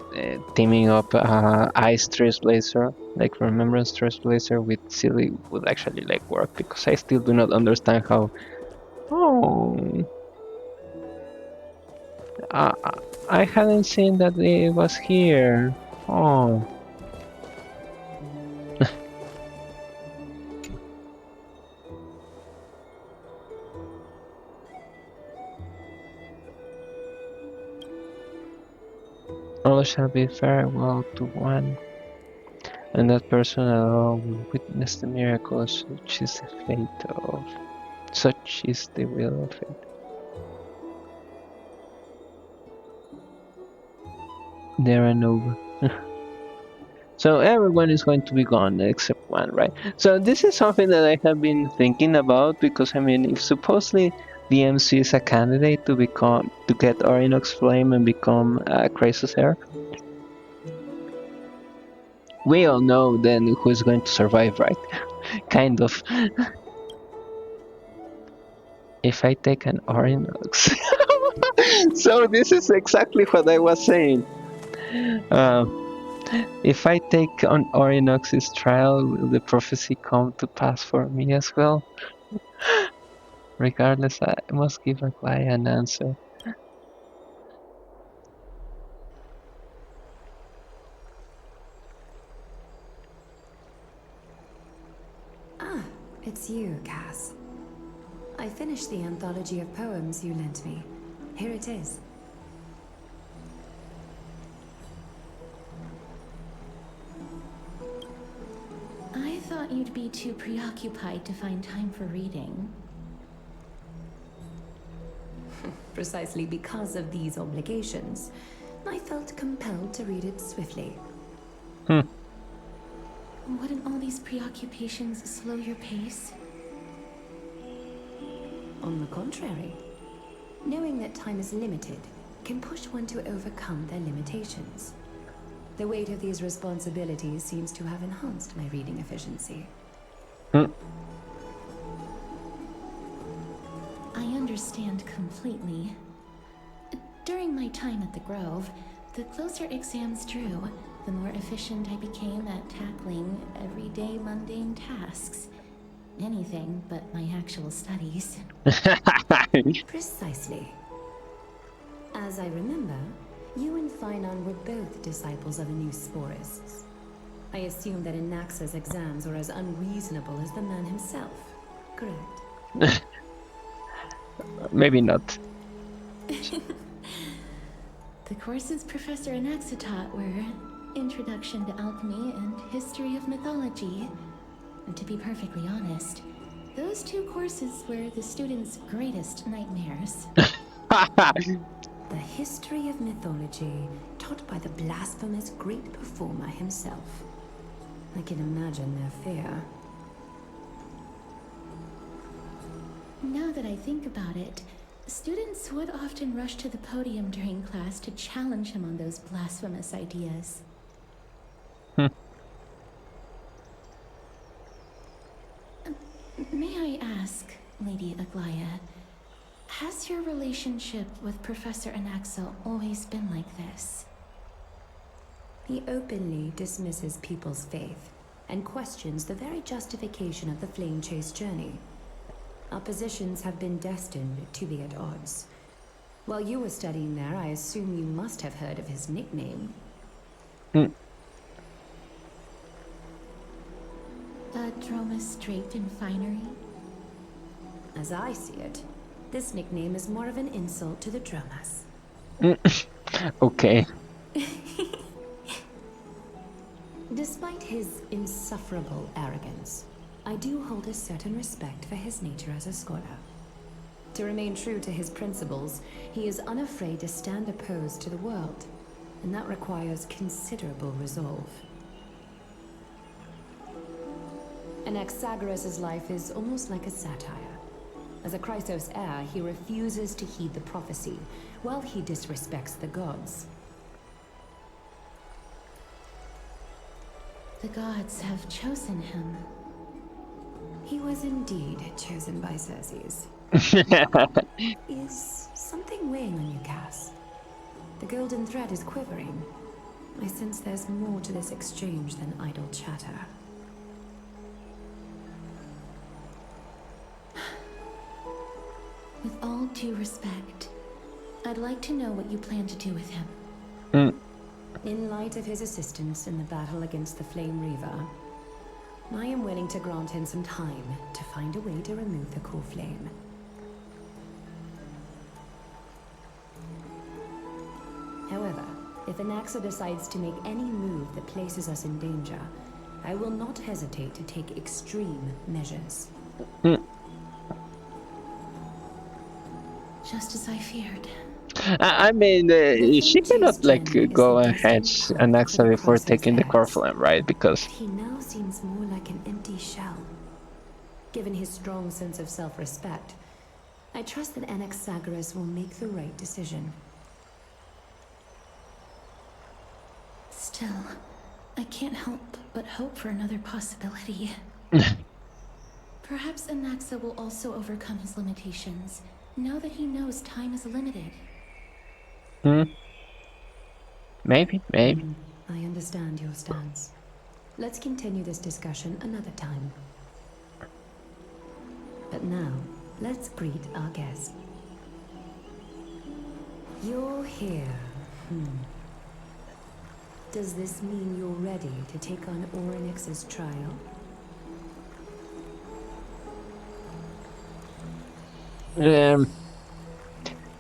teaming up Ice Trailblazer, like Remembrance Trailblazer with Silly would actually like work, because I still do not understand how. Oh, uh, I hadn't seen that it was here. Oh. All shall be farewell to one, and that person alone will witness the miracle. Such is the will of fate. There are no. So everyone is going to be gone except one, right? So this is something that I have been thinking about, because I mean, if supposedly the MC is a candidate to get Oronyx Flame and become Crisis Air, we all know then who is going to survive, right? Kind of. If I take an Orinox. So this is exactly what I was saying. Uh, if I take on Orinox's trial, will the prophecy come to pass for me as well? Regardless, I must give Aglaya an answer. Ah, it's you, Cass. I finished the anthology of poems you lent me. Here it is. I thought you'd be too preoccupied to find time for reading. Precisely because of these obligations, I felt compelled to read it swiftly. Wouldn't all these preoccupations slow your pace? On the contrary, knowing that time is limited can push one to overcome their limitations. The weight of these responsibilities seems to have enhanced my reading efficiency. I understand completely. During my time at the Grove, the closer exams drew, the more efficient I became at tackling everyday mundane tasks. Anything but my actual studies. Precisely. As I remember, you and Finon were both disciples of the new sporists. I assume that Anaxa's exams were as unreasonable as the man himself, correct? Maybe not. The courses Professor Anaxa taught were Introduction to Alchemy and History of Mythology. And to be perfectly honest, those two courses were the students' greatest nightmares. The history of mythology, taught by the blasphemous great performer himself. I can imagine their fear. Now that I think about it, students would often rush to the podium during class to challenge him on those blasphemous ideas. May I ask, Lady Aglaya, has your relationship with Professor Anaxa always been like this? He openly dismisses people's faith and questions the very justification of the flame chase journey. Our positions have been destined to be at odds. While you were studying there, I assume you must have heard of his nickname. Dromus draped in finery? As I see it, this nickname is more of an insult to the Dromas. Okay. Despite his insufferable arrogance, I do hold a certain respect for his nature as a scholar. To remain true to his principles, he is unafraid to stand opposed to the world. and that requires considerable resolve. Anaxagoras' life is almost like a satire. As a Chrysos heir, he refuses to heed the prophecy, while he disrespects the gods. The gods have chosen him. He was indeed chosen by Circes. Is something weighing on you, Cass? The golden thread is quivering. I sense there's more to this exchange than idle chatter. With all due respect, I'd like to know what you plan to do with him. In light of his assistance in the battle against the Flame Reaver, I am willing to grant him some time to find a way to remove the core flame. However, if Anaxa decides to make any move that places us in danger, I will not hesitate to take extreme measures. Just as I feared. I mean, she cannot like go ahead and Anaxa before taking the core flame, right? Because he now seems more like an empty shell. Given his strong sense of self-respect, I trust that Anaxagoras will make the right decision. Still, I can't help but hope for another possibility. Perhaps Anaxa will also overcome his limitations, now that he knows time is limited. Maybe. I understand your stance. Let's continue this discussion another time. But now, let's greet our guest. You're here. Does this mean you're ready to take on Oronyx's trial?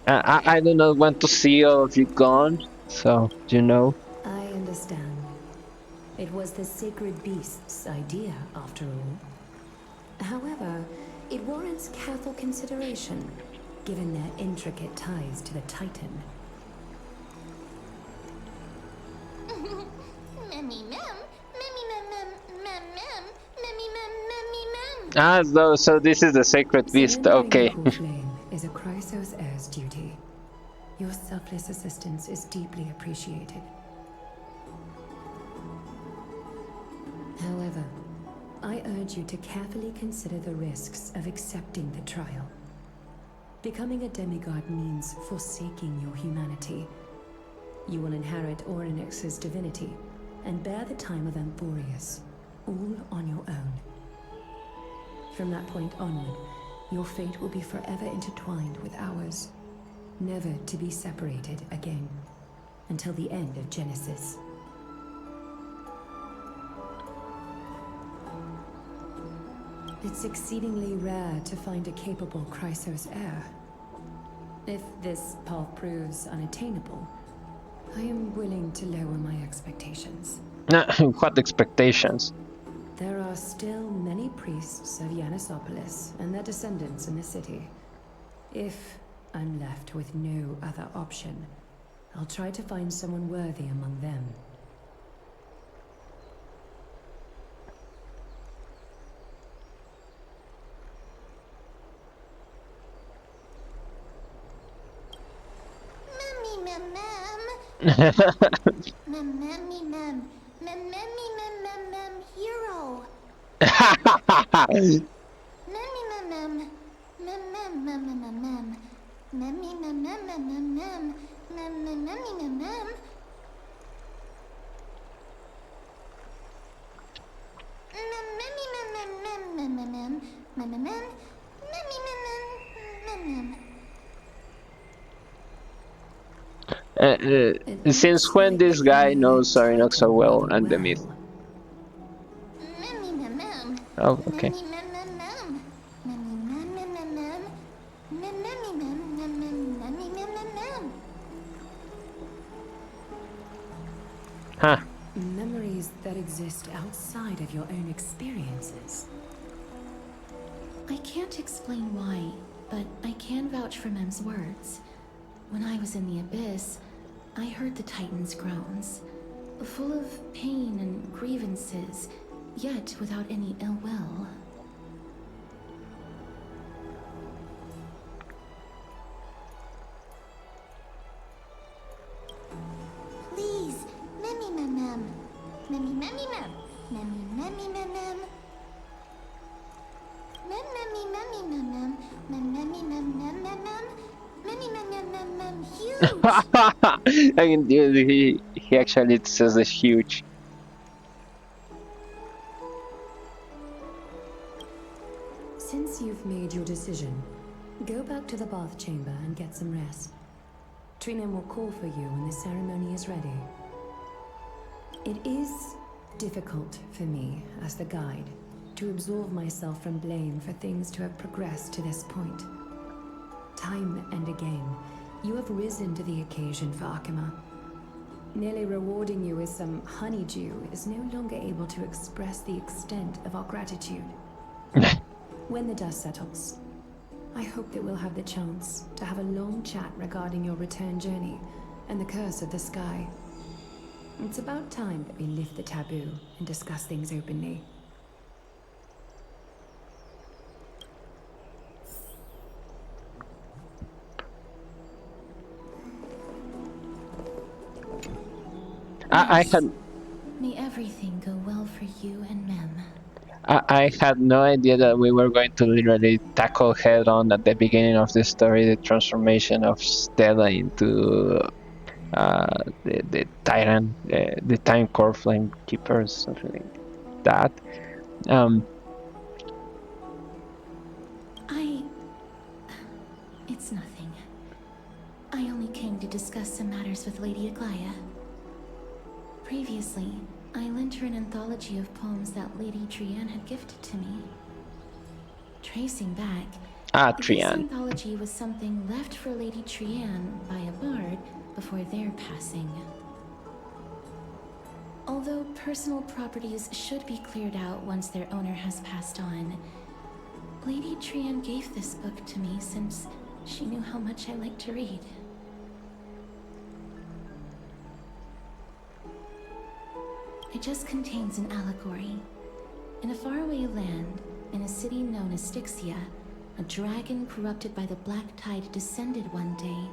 I do not want to see all of you gone, so you know. I understand. It was the sacred beast's idea, after all. However, it warrants careful consideration, given their intricate ties to the Titan. Ah, so this is the sacred beast, okay. Flame is a Chrysos heir's duty. Your selfless assistance is deeply appreciated. However, I urge you to carefully consider the risks of accepting the trial. Becoming a demigod means forsaking your humanity. You will inherit Oronyx's divinity and bear the time of Amphorius, all on your own. From that point onward, your fate will be forever intertwined with ours, never to be separated again, until the end of Genesis. It's exceedingly rare to find a capable Chrysos heir. If this path proves unattainable, I am willing to lower my expectations. What expectations? There are still many priests of Yanissopolis and their descendants in the city. If I'm left with no other option, I'll try to find someone worthy among them. Hero. Since when this guy knows Oronyx so well and the myth? Oh, okay. Huh. Memories that exist outside of your own experiences. I can't explain why, but I can vouch for Mem's words. When I was in the Abyss, I heard the Titan's groans, full of pain and grievances, yet without any ill will. Please, Memmy Mem Mem. Memmy Memmy Mem. Memmy Memmy Mem Mem. Mem Memmy Memmy Mem Mem. Mem Memmy Mem Mem Mem Mem. Memmy Mem Mem Mem Mem. Huge! I mean, dude, he actually says it's huge. Since you've made your decision, go back to the bath chamber and get some rest. Trina will call for you when the ceremony is ready. It is difficult for me, as the guide, to absolve myself from blame for things to have progressed to this point. Time and again, you have risen to the occasion for Akima. Nearly rewarding you with some honeydew is no longer able to express the extent of our gratitude. When the dust settles, I hope that we'll have the chance to have a long chat regarding your return journey and the curse of the sky. It's about time that we lift the taboo and discuss things openly. I had May everything go well for you and Mem. I had no idea that we were going to literally tackle head on at the beginning of the story the transformation of Stella into the Titan, the Time Core Flame Keeper, something like that. It's nothing. I only came to discuss some matters with Lady Aglaya. Previously, I lent her an anthology of poems that Lady Trian had gifted to me. Tracing back, this Trian. anthology was something left for Lady Trian by a bard before their passing. Although personal properties should be cleared out once their owner has passed on, Lady Trian gave this book to me since she knew how much I like to read. It just contains an allegory. In a faraway land, in a city known as Styxia, a dragon corrupted by the black tide descended one day,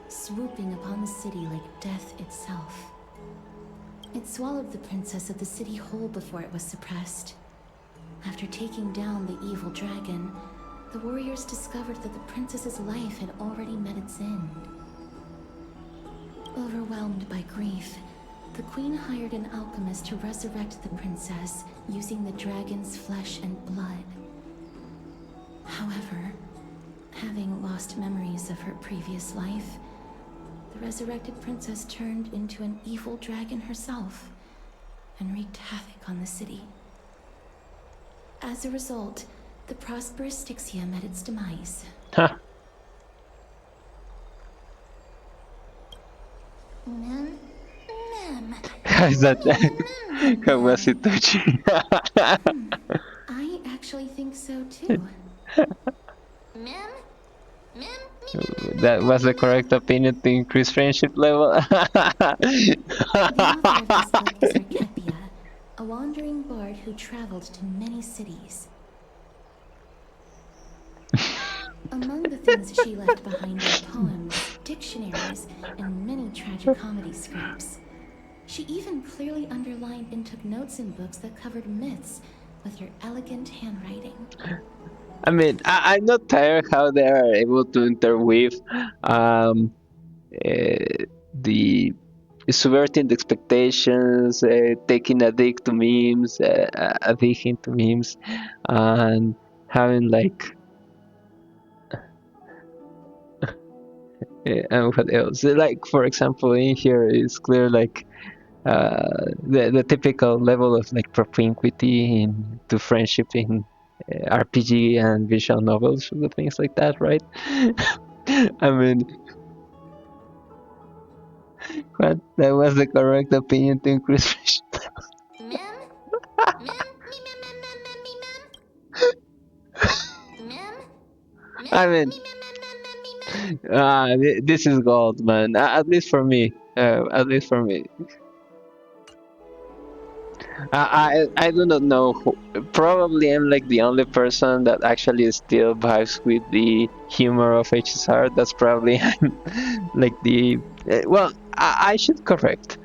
swooping upon the city like death itself. It swallowed the princess of the city whole before it was suppressed. After taking down the evil dragon, the warriors discovered that the princess's life had already met its end. Overwhelmed by grief, the queen hired an alchemist to resurrect the princess using the dragon's flesh and blood. However, having lost memories of her previous life, the resurrected princess turned into an evil dragon herself and wreaked havoc on the city. As a result, the prosperous Styxia met its demise. Huh. Mem. Mem. How's that? How was it touching? I actually think so too. Mem. Mem. That was the correct opinion to increase friendship level. The author of this book is Archepia, a wandering bard who traveled to many cities. Among the things she left behind were poems, dictionaries, and many tragicomedy scripts. She even clearly underlined and took notes in books that covered myths with her elegant handwriting. I mean, I'm not tired how they are able to interweave the subverting the expectations, taking a dig to memes, a dig into memes, and having like and what else? Like for example, in here is clear like the typical level of like propinquity into friendship in RPG and visual novels, things like that, right? I mean, but that was the correct opinion to increase friendship. Mem. Mem. Me mem mem mem mem me mem. Mem. I mean, This is gold, man. At least for me. At least for me. I do not know who, probably I'm like the only person that actually still vibes with the humor of HSR. That's probably like the well, I should correct.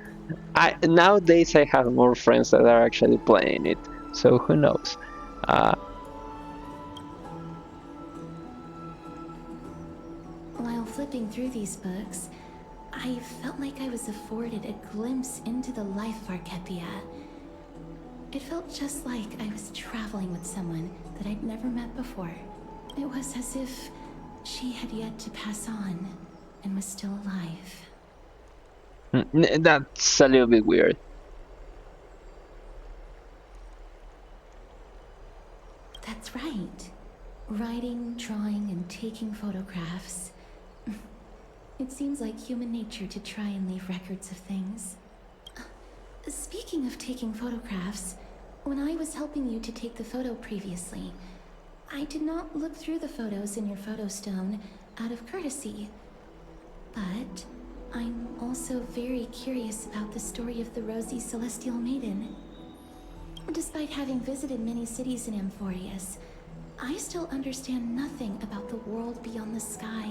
I nowadays I have more friends that are actually playing it, so who knows? Uh, While flipping through these books, I felt like I was afforded a glimpse into the life of Archepia. It felt just like I was traveling with someone that I'd never met before. It was as if she had yet to pass on and was still alive. that's a little bit weird. That's right. Writing, drawing, and taking photographs. It seems like human nature to try and leave records of things. Speaking of taking photographs, when I was helping you to take the photo previously, I did not look through the photos in your photo stone out of courtesy. But I'm also very curious about the story of the Rosy Celestial Maiden. Despite having visited many cities in Amphorius, I still understand nothing about the world beyond the sky.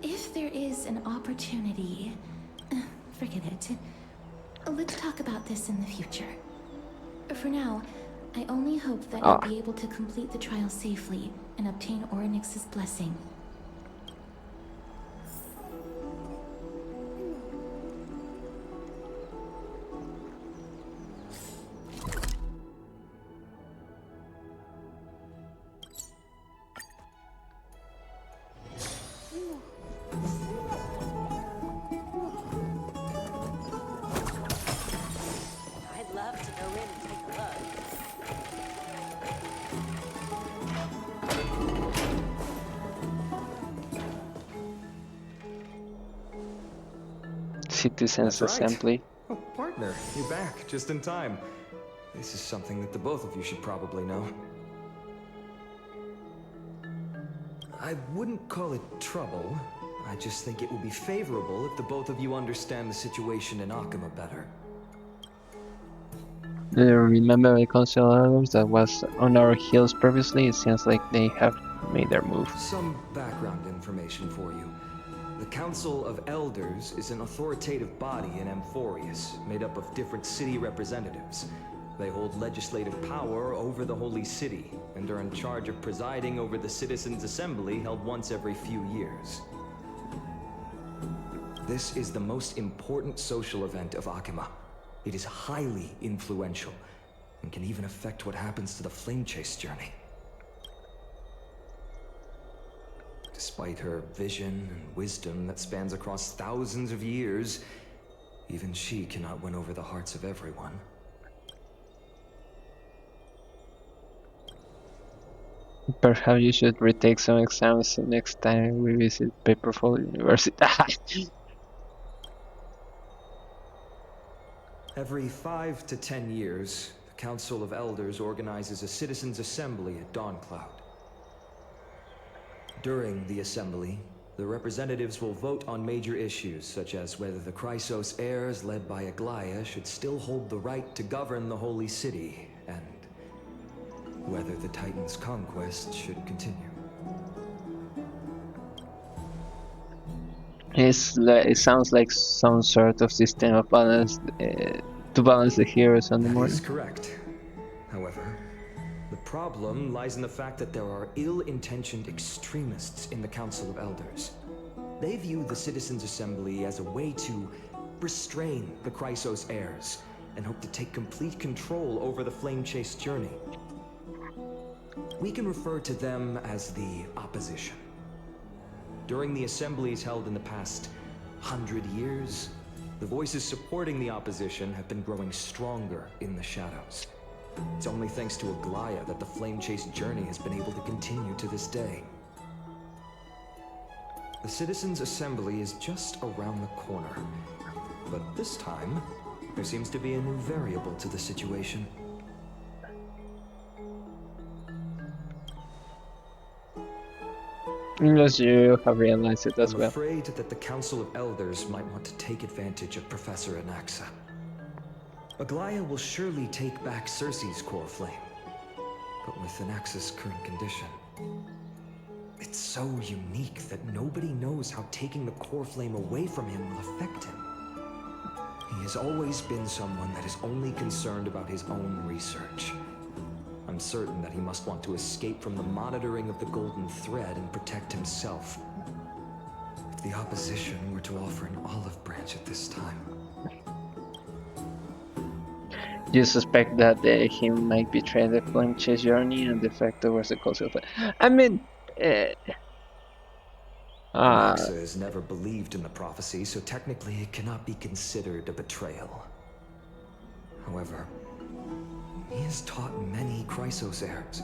If there is an opportunity, forget it. Let's talk about this in the future. For now, I only hope that you'll be able to complete the trial safely and obtain Oronyx's blessing. I'd love to go in and take a look. Citizens That's right. Assembly. Oh, partner, you're back just in time. This is something that the both of you should probably know. I wouldn't call it trouble. I just think it will be favorable if the both of you understand the situation in Akima better. Remember the council elders that was on our heels previously? It seems like they have made their move. Some background information for you. The Council of Elders is an authoritative body in Amphorius, made up of different city representatives. They hold legislative power over the Holy City, and are in charge of presiding over the Citizens' Assembly held once every few years. This is the most important social event of Akima. It is highly influential, and can even affect what happens to the Flame Chase journey. Despite her vision and wisdom that spans across thousands of years, even she cannot win over the hearts of everyone. Perhaps you should retake some exams next time we visit Paperful University. Every 5 to 10 years, the Council of Elders organizes a Citizens' Assembly at Dawncloud. During the assembly, the representatives will vote on major issues, such as whether the Chrysos heirs led by Aglaya should still hold the right to govern the Holy City, and whether the Titan's conquest should continue. It sounds like some sort of system of balance to balance the heroes on the That morning. is correct. However, the problem lies in the fact that there are ill-intentioned extremists in the Council of Elders. They view the Citizens' Assembly as a way to restrain the Chrysos heirs, and hope to take complete control over the Flame Chase journey. We can refer to them as the opposition. During the assemblies held in the past 100 years, the voices supporting the opposition have been growing stronger in the shadows. It's only thanks to Aglaya that the Flame Chase journey has been able to continue to this day. The Citizens' Assembly is just around the corner, but this time, there seems to be a new variable to the situation. Unless you have realized it as I'm well. afraid that the Council of Elders might want to take advantage of Professor Anaxa. Aglaya will surely take back Cersei's core flame, but with Anaxa's current condition, it's so unique that nobody knows how taking the core flame away from him will affect him. He has always been someone that is only concerned about his own research. I'm certain that he must want to escape from the monitoring of the Golden Thread and protect himself. If the opposition were to offer an olive branch at this time... You suspect that he might betray the flame chase journey and defect towards the cause of it. I mean, Anaxa has never believed in the prophecy, so technically it cannot be considered a betrayal. However, he has taught many Chrysos heirs,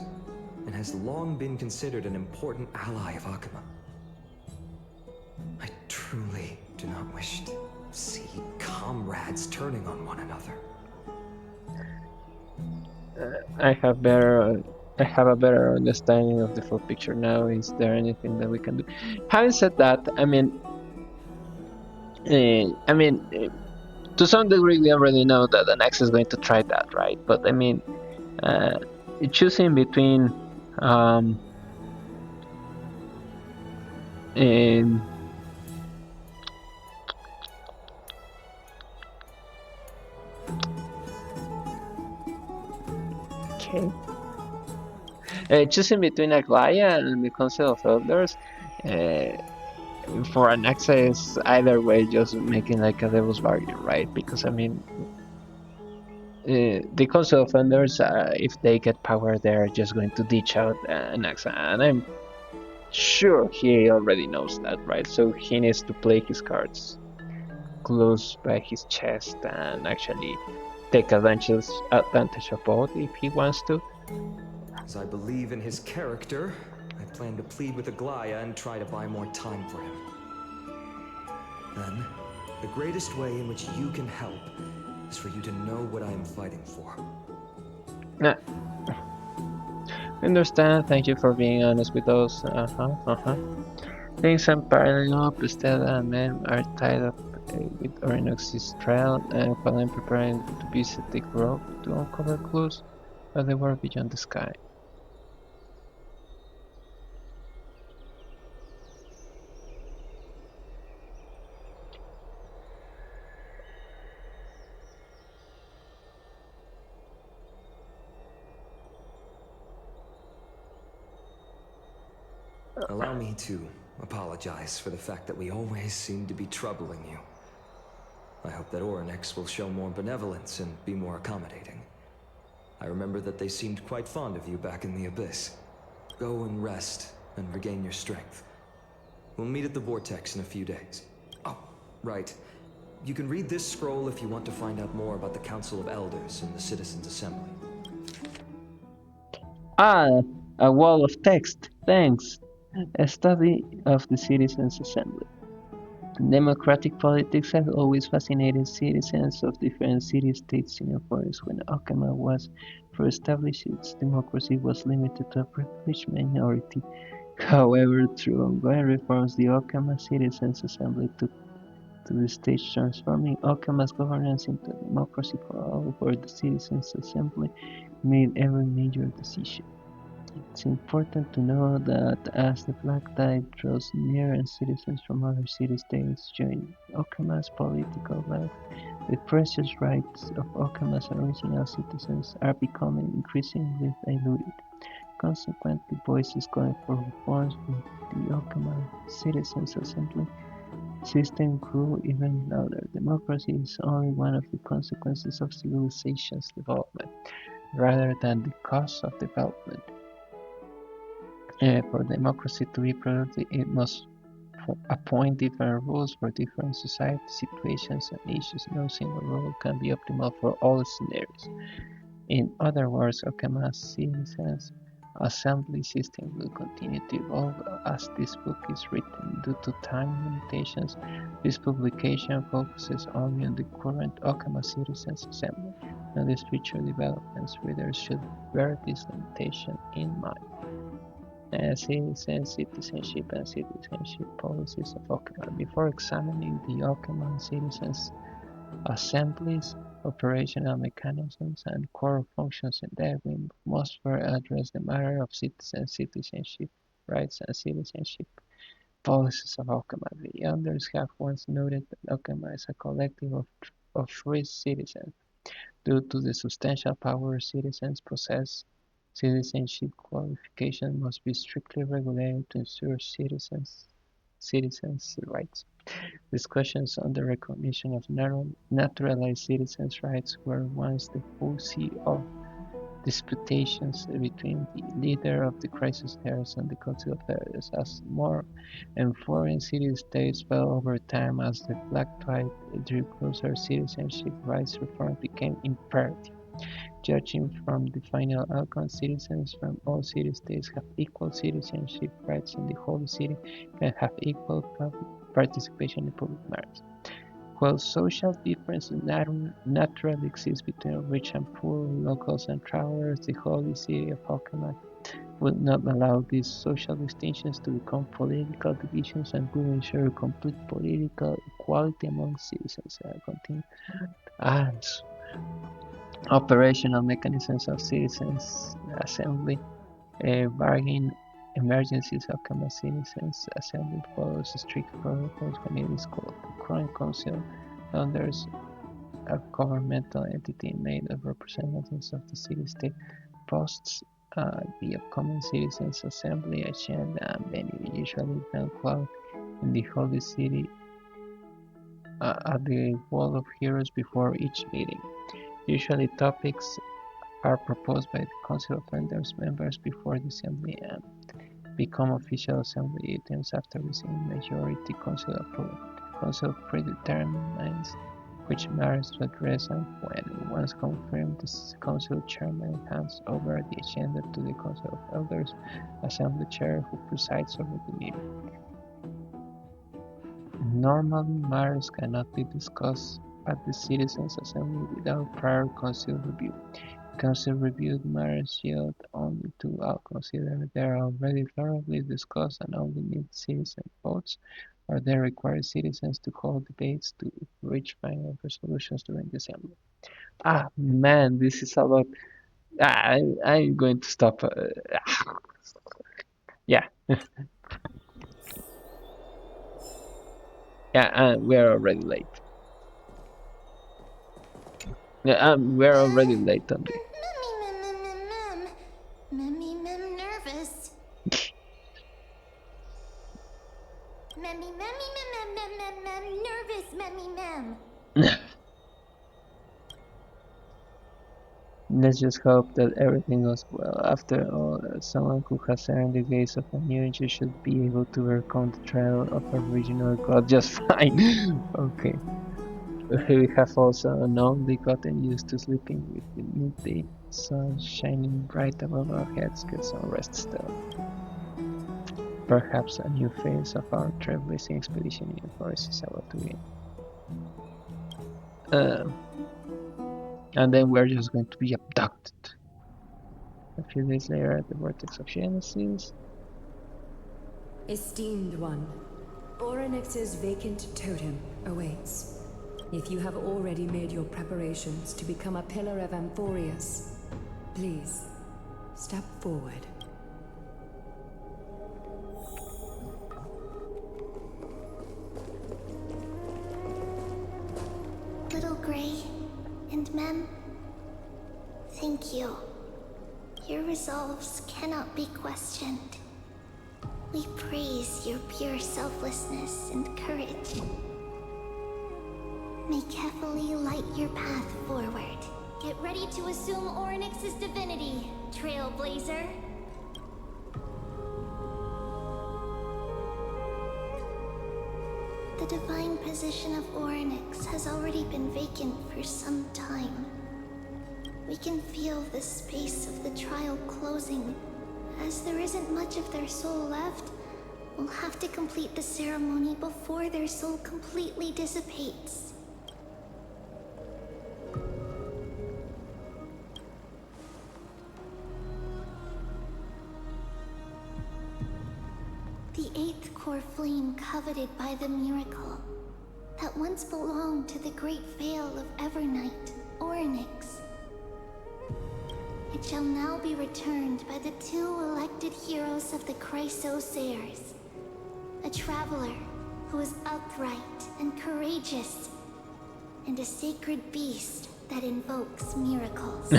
and has long been considered an important ally of Akama. I truly do not wish to see comrades turning on one another. I have a better understanding of the full picture now. Is there anything that we can do? Having said that, I mean, to some degree, we already know that an X is going to try that, right? But I mean, choosing between okay. Choosing between Aglaya and the Council of Elders, for an access either way, just making like a devil's bargain, right? Because I mean, the Council of Elders, if they get power, they're just going to ditch out an axe, and I'm sure he already knows that, right? So he needs to play his cards close by his chest and actually take advantage of both if he wants to. As I believe in his character, I plan to plead with Aglaya and try to buy more time for him. Then, the greatest way in which you can help is for you to know what I am fighting for. Understand, thank you for being honest with us. Things are piling up, Stella and men are tied up with Oronyx's trail, and while I'm preparing to visit the grove to uncover clues of the world beyond the sky. Allow me to apologize for the fact that we always seem to be troubling you. I hope that Oronyx will show more benevolence and be more accommodating. I remember that they seemed quite fond of you back in the Abyss. Go and rest and regain your strength. We'll meet at the Vortex in a few days. Oh, right. You can read this scroll if you want to find out more about the Council of Elders and the Citizens' Assembly. Ah, a wall of text, thanks. A study of the Citizens' Assembly. Democratic politics have always fascinated citizens of different city-states in forests. When Okama was first established, its democracy was limited to a privileged minority. However, through ongoing reforms, the Okama Citizens' Assembly took to the stage, transforming Okama's governance into a democracy for all, where the Citizens' Assembly made every major decision. It's important to know that as the black tide draws near and citizens from other city-states join Okama's political life, the precious rights of Okama's original citizens are becoming increasingly diluted. Consequently, voices calling for reforms in the Okama Citizens' Assembly system grew even louder. Democracy is only one of the consequences of civilization's development, rather than the cause of development. For democracy to be productive, it must appoint different rules for different society situations and issues. No single rule can be optimal for all scenarios. In other words, Okama's Citizens Assembly system will continue to evolve as this book is written. Due to time limitations, this publication focuses only on the current Okama Citizens Assembly. Not its future developments. Readers should bear this limitation in mind. citizenship and citizenship policies of Okema. Before examining the Okema citizens' assemblies, operational mechanisms, and core functions in that we must first address the matter of citizenship rights and citizenship policies of Okema. The elders have once noted that Okema is a collective of free citizens. Due to the substantial power citizens possess, citizenship qualification must be strictly regulated to ensure citizens' rights. Discussions on the recognition of naturalized citizens' rights were once the foci of disputations between the leader of the crisis heirs and the Council of Elders, as more and foreign city-states fell over time as the Black Tide drew closer. Citizenship rights reform became imperative. Judging from the final outcome, citizens from all city-states have equal citizenship rights in the Holy City and have equal participation in public matters. While social differences naturally exist between rich and poor, locals and travelers, the Holy City of Okema would not allow these social distinctions to become political divisions and will ensure complete political equality among citizens. Operational mechanisms of citizens' assembly, bargaining emergencies. Okema Citizens' Assembly follows strict protocols when it is called. The Crown Council Elders, a governmental entity made of representatives of the city-state, posts the upcoming Citizens' Assembly agenda and venue, usually done cloud in the Holy City at the Wall of Heroes before each meeting. Usually topics are proposed by the Council of Elders members before the Assembly and become official Assembly items after receiving majority Council approval. The Council predetermines which matters to address and when. Once confirmed, the Council Chairman hands over the agenda to the Council of Elders Assembly Chair, who presides over the meeting. Normally, matters cannot be discussed at the Citizens' Assembly without prior Council review. Council-reviewed matters yield only to consider they are already thoroughly discussed and only need citizen votes, or they require citizens to hold debates to reach final resolutions during the assembly. Ah, man, this is a lot. I'm going to stop. Yeah. Yeah, we're already late. Yeah, we're already late on the. Memmy, nervous. Memmy, nervous, Memmy. Let's just hope that everything goes well. After all, someone who has earned the gaze of a new angel should be able to overcome the trial of a regional god just fine. Okay. We have also unknowingly gotten used to sleeping with the midday sun shining bright above our heads. Get some rest still. Perhaps a new phase of our trailblazing expedition in the forest is about to begin. And then we're just going to be abducted. A few days later at the vortex of Genesis. Esteemed one, Oronyx's vacant totem awaits. If you have already made your preparations to become a pillar of Amphorius, please, step forward. Little Gray and Mem, thank you. Your resolves cannot be questioned. We praise your pure selflessness and courage. May carefully light your path forward. Get ready to assume Oronyx's divinity, Trailblazer. The divine position of Oronyx has already been vacant for some time. We can feel the space of the trial closing. As there isn't much of their soul left, we'll have to complete the ceremony before their soul completely dissipates. The 8th core flame coveted by the miracle that once belonged to the great veil of Evernight, Oronyx. It shall now be returned by the 2 elected heroes of the Chrysosairs. A traveler who is upright and courageous, and a sacred beast that invokes miracles.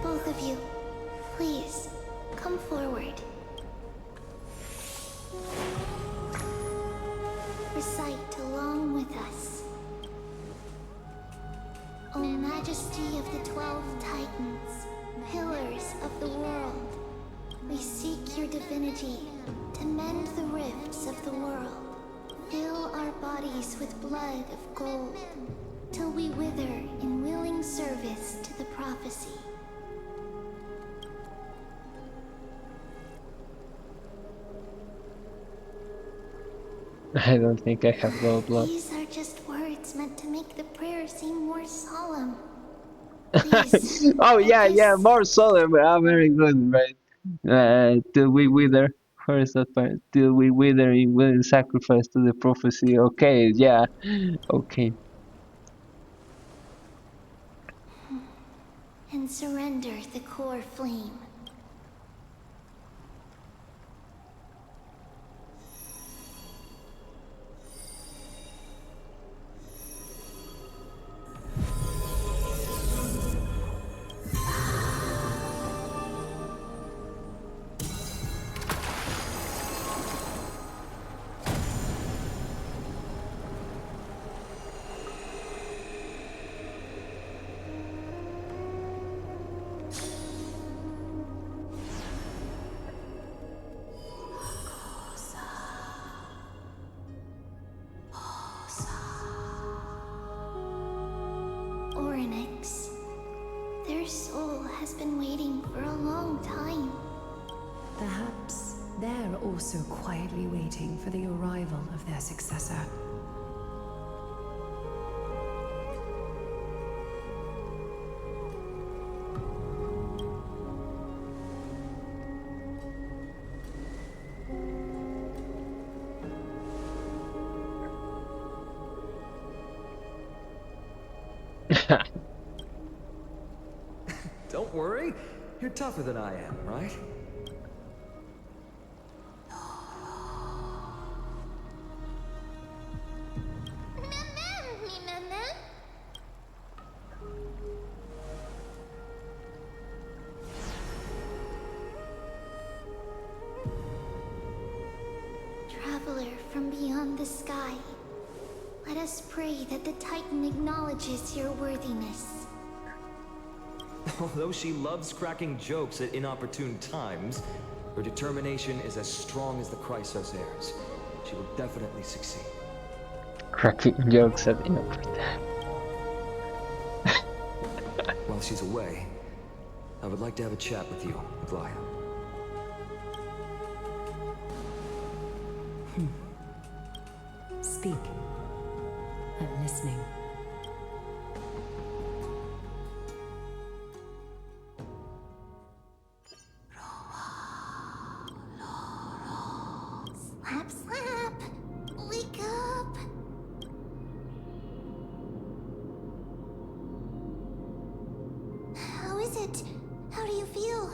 Both of you, please, come forward. Recite along with us. O Majesty of the 12 Titans, pillars of the world, we seek your divinity to mend the rifts of the world. Fill our bodies with blood of gold, till we wither in willing service to the prophecy. I don't think I have low blood. These are just words meant to make the prayer seem more solemn. Please, Oh yeah, yeah, focus. more solemn. Ah, very good, right? Till we wither. Where is that part? Till we wither in willing sacrifice to the prophecy. Okay, yeah, okay. And surrender the core flame. Oronyx. Their soul has been waiting for a long time. Perhaps they're also quietly waiting for the arrival of their successor. Don't worry, you're tougher than I am, right? Traveler from beyond the sky, let us pray that the Titan acknowledges your worthiness. Although she loves cracking jokes at inopportune times, her determination is as strong as the Chrysosairs. She will definitely succeed. Cracking jokes at inappropriate. While she's away, I would like to have a chat with you, Glaya. Speak. I'm listening. Slap, slap! Wake up! How is it? How do you feel?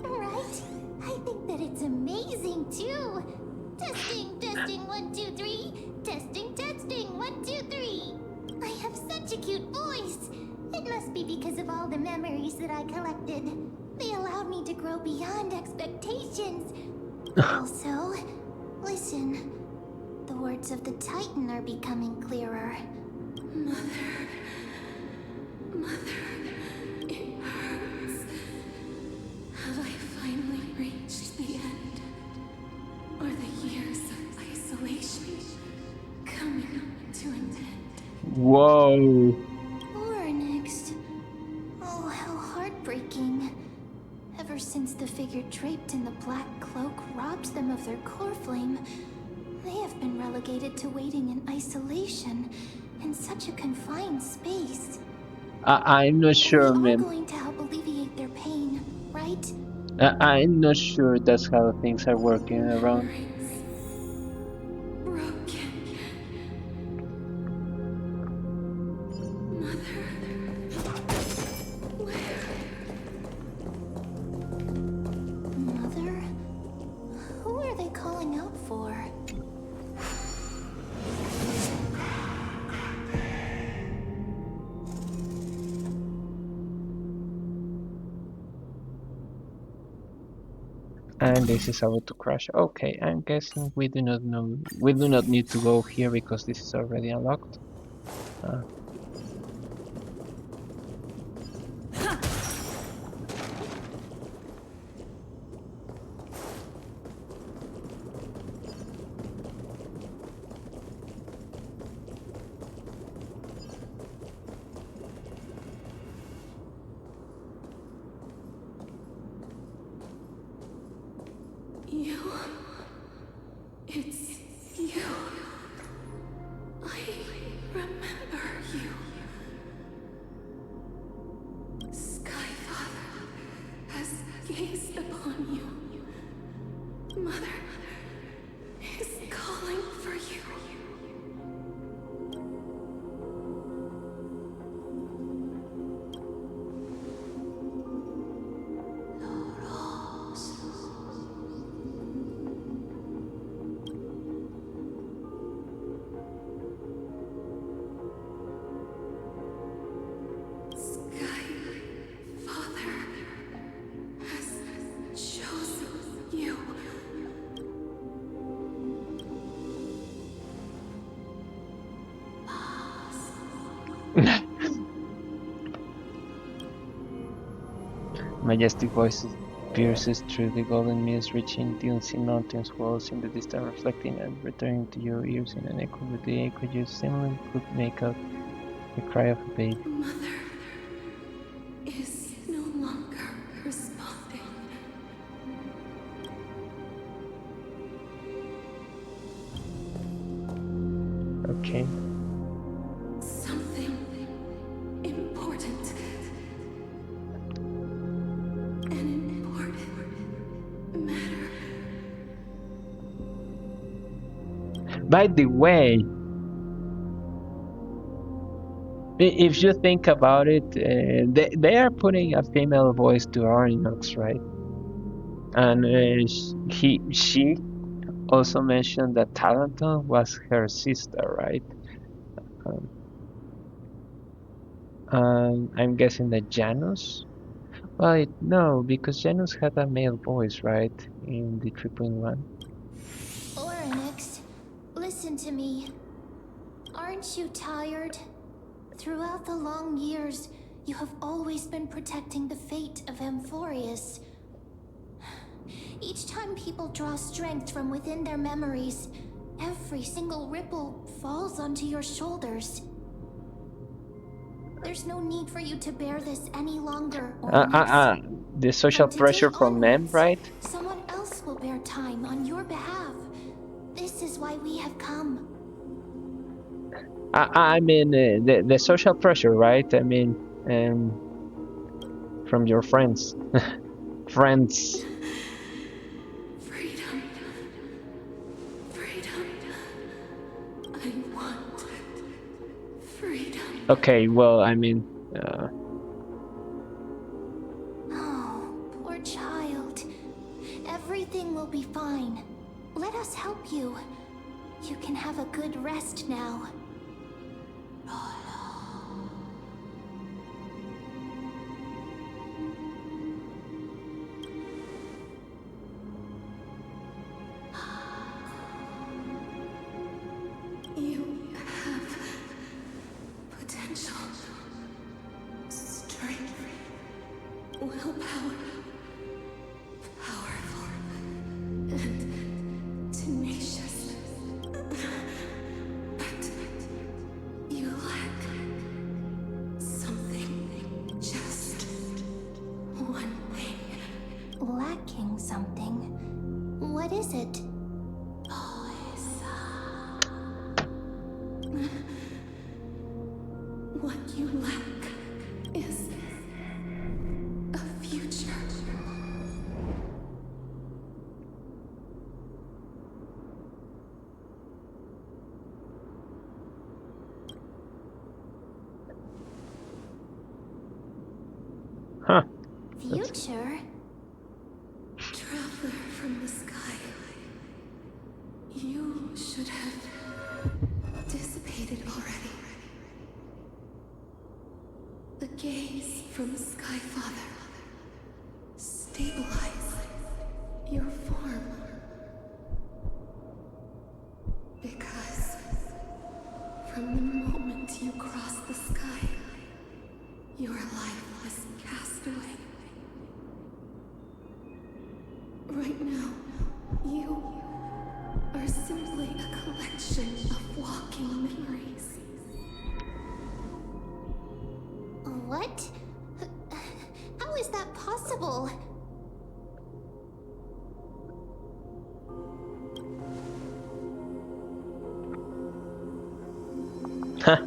Right? I think that it's amazing too! Testing, testing, 1, 2, 3. Testing, testing, 1, 2, 3. I have such a cute voice! It must be because of all the memories that I collected. They allowed me to grow beyond expectations. Also, listen. The words of the Titan are becoming clearer. Mother, it hurts. Have I finally reached the end? Are the years of isolation coming to an end? Whoa. Oronyx. Oh, how heartbreaking. Ever since the figure draped in the black cloak robbed them of their core flame, they have been relegated to waiting in isolation and such a confined space. I'm not sure, We are man. going to help alleviate their pain, right? I'm not sure that's how things are working around. Mother? Who are they calling out for? And this is about to crash. Okay, I'm guessing we do not know. We do not need to go here because this is already unlocked. It's you. I remember you. Skyfather has gazed upon you. Mother is calling for you. Majestic voices pierces through the golden mist, reaching the unseen mountains walls in the distance, reflecting and returning to your ears in an echo. With the echo, you seemingly could make out the cry of a baby. Mother is no longer responding. Okay. Something important. An important matter. By the way, if you think about it, they are putting a female voice to Oronyx, right? And she also mentioned that Talenton was her sister, right? I'm guessing that Janus. Well, no, because Janus had a male voice, right? In the 3.1. Oronyx, listen to me. Aren't you tired? Throughout the long years, you have always been protecting the fate of Amphorius. Each time people draw strength from within their memories, every single ripple falls onto your shoulders. There's no need for you to bear this any longer, Oronyx. The social From pressure today from men, onwards, right? Someone else will bear time on your behalf. This is why we have come. I mean, the social pressure, right? I mean, from your friends. Friends. Freedom. Freedom. I want freedom. Okay, well, I mean, Oh, poor child. Everything will be fine. Let us help you. You can have a good rest now. You have potential, strength, willpower, powerful, and tenacious. But you lack something, just one thing. Lacking something. What is it? What you lack is a future. Huh. Future? Traveler from the sky. You should have dissipated already. The gaze from Sky Father. Stabilize your form. Because from the moment you crossed the sky, your life was cast away. Right now, you are simply a collection of walking memories. What? How is that possible? Huh.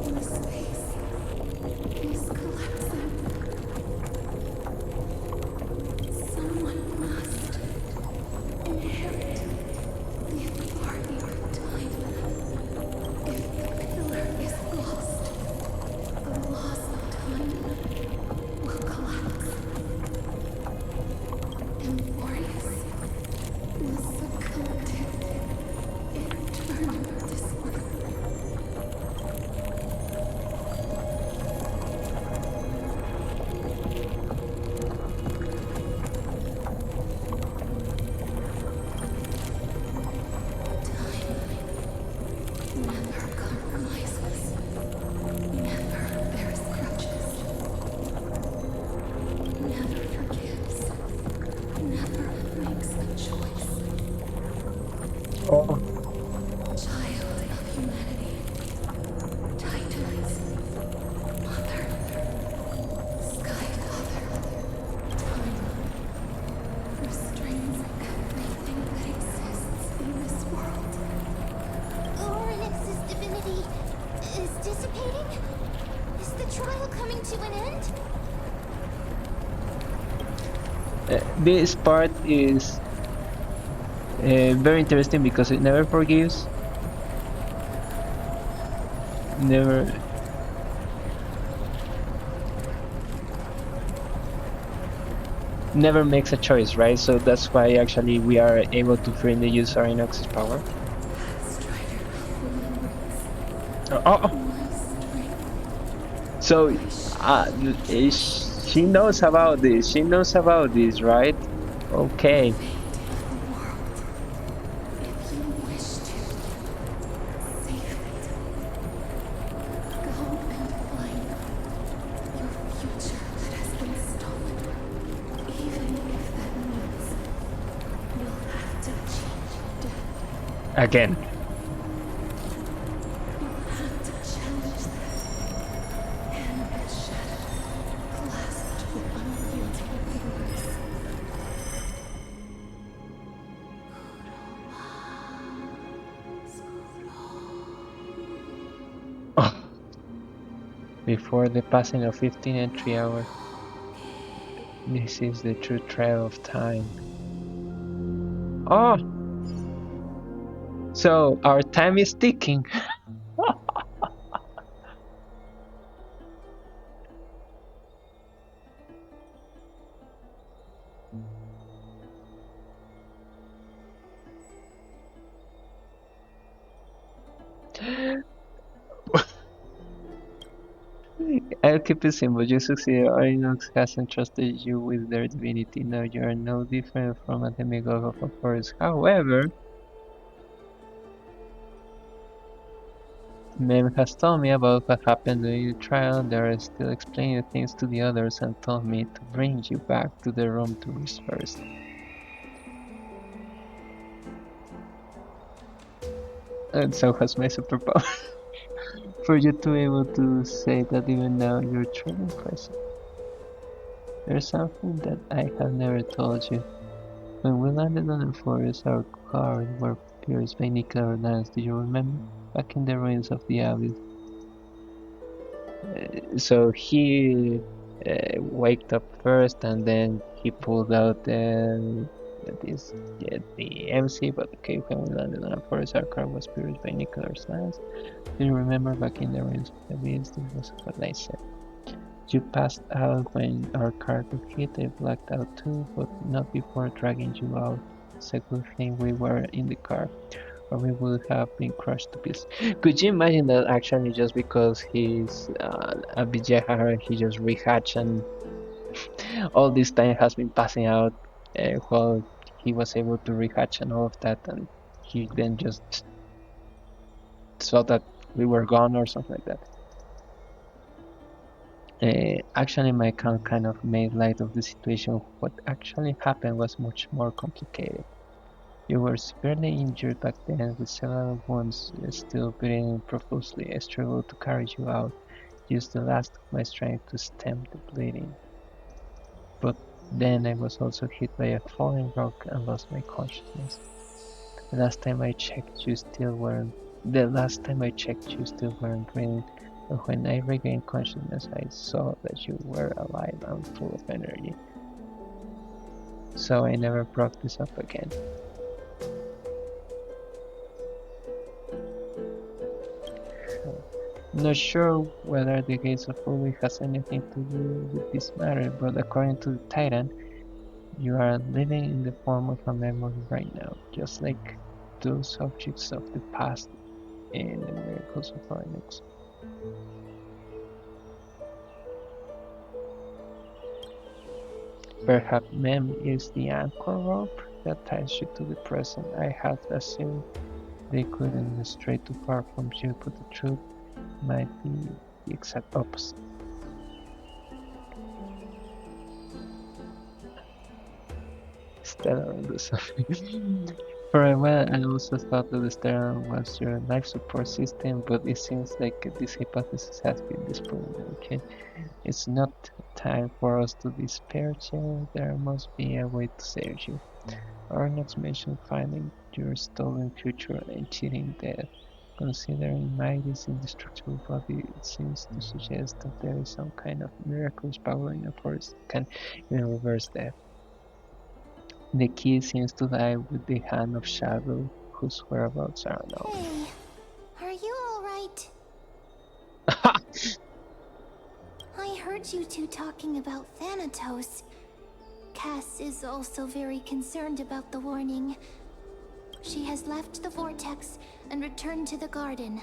The space is collapsing. Someone must inherit the authority of time. If the pillar is lost, the laws of time will collapse. And Oronyx will succumb to eternal disorder. Never compromises. Never bears grudges. Never forgives. Never makes a choice. Oh. Child of humanity. Titans. Mother. Sky Father. Time. Restrains everything that exists in this world. Oronyx's divinity is dissipating? Is the trial coming to an end? This part is very interesting because it never forgives, never makes a choice, right? So that's why actually we are able to freely use Oronyx's power. Strider of remembrance. Oh. My strength. So she knows about this. She knows about this, right? Okay. Fate of the world. If you wish to save it, go and find your future that has been stolen. Even if that means you'll have to achieve death. Again. You'll have to challenge that. Hand as shadow, clasped with unyielding fingers. Oh. Before the passing of 15 and 3 hours. This is the true trial of time. Oh! So our time is ticking. I'll keep it simple. You succeeded. Oronyx has entrusted you with their divinity. Now you are no different from a demigod of a forest. However, Mem has told me about what happened during the trial. They are still explaining things to the others and told me to bring you back to the room to rest first. And so has my superpower. For you to be able to say that even now you're truly present. There's something that I have never told you. When we landed on the forest, our cars were pierced by nuclear lands. Do you remember? Back in the ruins of the abyss. So he waked up first, and then he pulled out the MC. But okay, when we landed on a forest, our car was pierced by nuclear lands. Do you remember back in the ruins of the abyss? This was what I said. You passed out when our car got hit. I blacked out too, but not before dragging you out. It's a good thing we were in the car, or we would have been crushed to pieces. Could you imagine that actually just because he's a Vijayahara, he just rehatched and all this time has been passing out while he was able to rehatch and all of that, and he then just saw that we were gone or something like that. Actually, my account kind of made light of the situation. What actually happened was much more complicated. You were severely injured back then, with several wounds still bleeding profusely. I struggled to carry you out, used the last of my strength to stem the bleeding. But then I was also hit by a falling rock and lost my consciousness. The last time I checked, you still weren't breathing. And when I regained consciousness, I saw that you were alive and full of energy. So I never brought this up again. Not sure whether the gates of Uli has anything to do with this matter, but according to the Titan, you are living in the form of a memory right now, just like those objects of the past in the miracles of Oronyx. Perhaps Mem is the anchor rope that ties you to the present. I had assumed they couldn't stray too far from you, but the truth might be the exact opposite. Stellar on the something. For a while, I also thought that the Stellar was your life support system, but it seems like this hypothesis has been disproven. Okay, it's not time for us to despair, Jill. There must be a way to save you. Oronyx mentioned finding your stolen future and cheating death. Considering Mighty's indestructible body, it seems to suggest that there is some kind of miraculous power in a force that can even reverse death. The key seems to lie with the Hand of Shadow, whose whereabouts are unknown. Hey, are you alright? I heard you two talking about Thanatos. Cass is also very concerned about the warning. She has left the vortex and returned to the garden.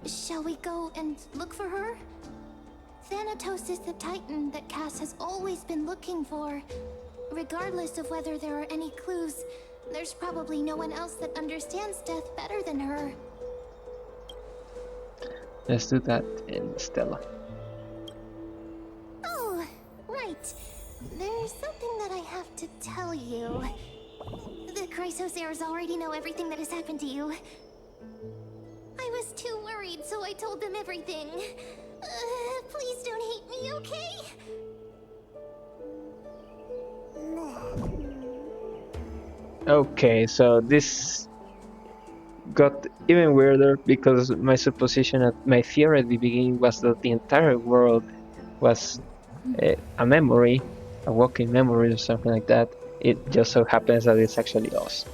Shall we go and look for her? Thanatos is the Titan that Cass has always been looking for. Regardless of whether there are any clues, there's probably no one else that understands death better than her. Let's do that in Stella. Oh, right. There's something that I have to tell you. The Chrysosairs already know everything that has happened to you. I was too worried, so I told them everything. Please don't hate me, okay? Okay, so this got even weirder because my supposition, my theory at the beginning was that the entire world was a memory, a walking memory or something like that. It just so happens that it's actually us.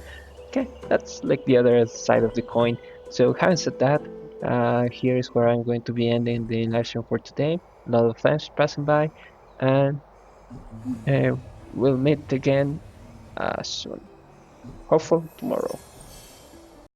Okay, that's like the other side of the coin. So having said that, here is where I'm going to be ending the live stream for today. A lot of thanks for passing by, and we'll meet again soon. Hopefully tomorrow.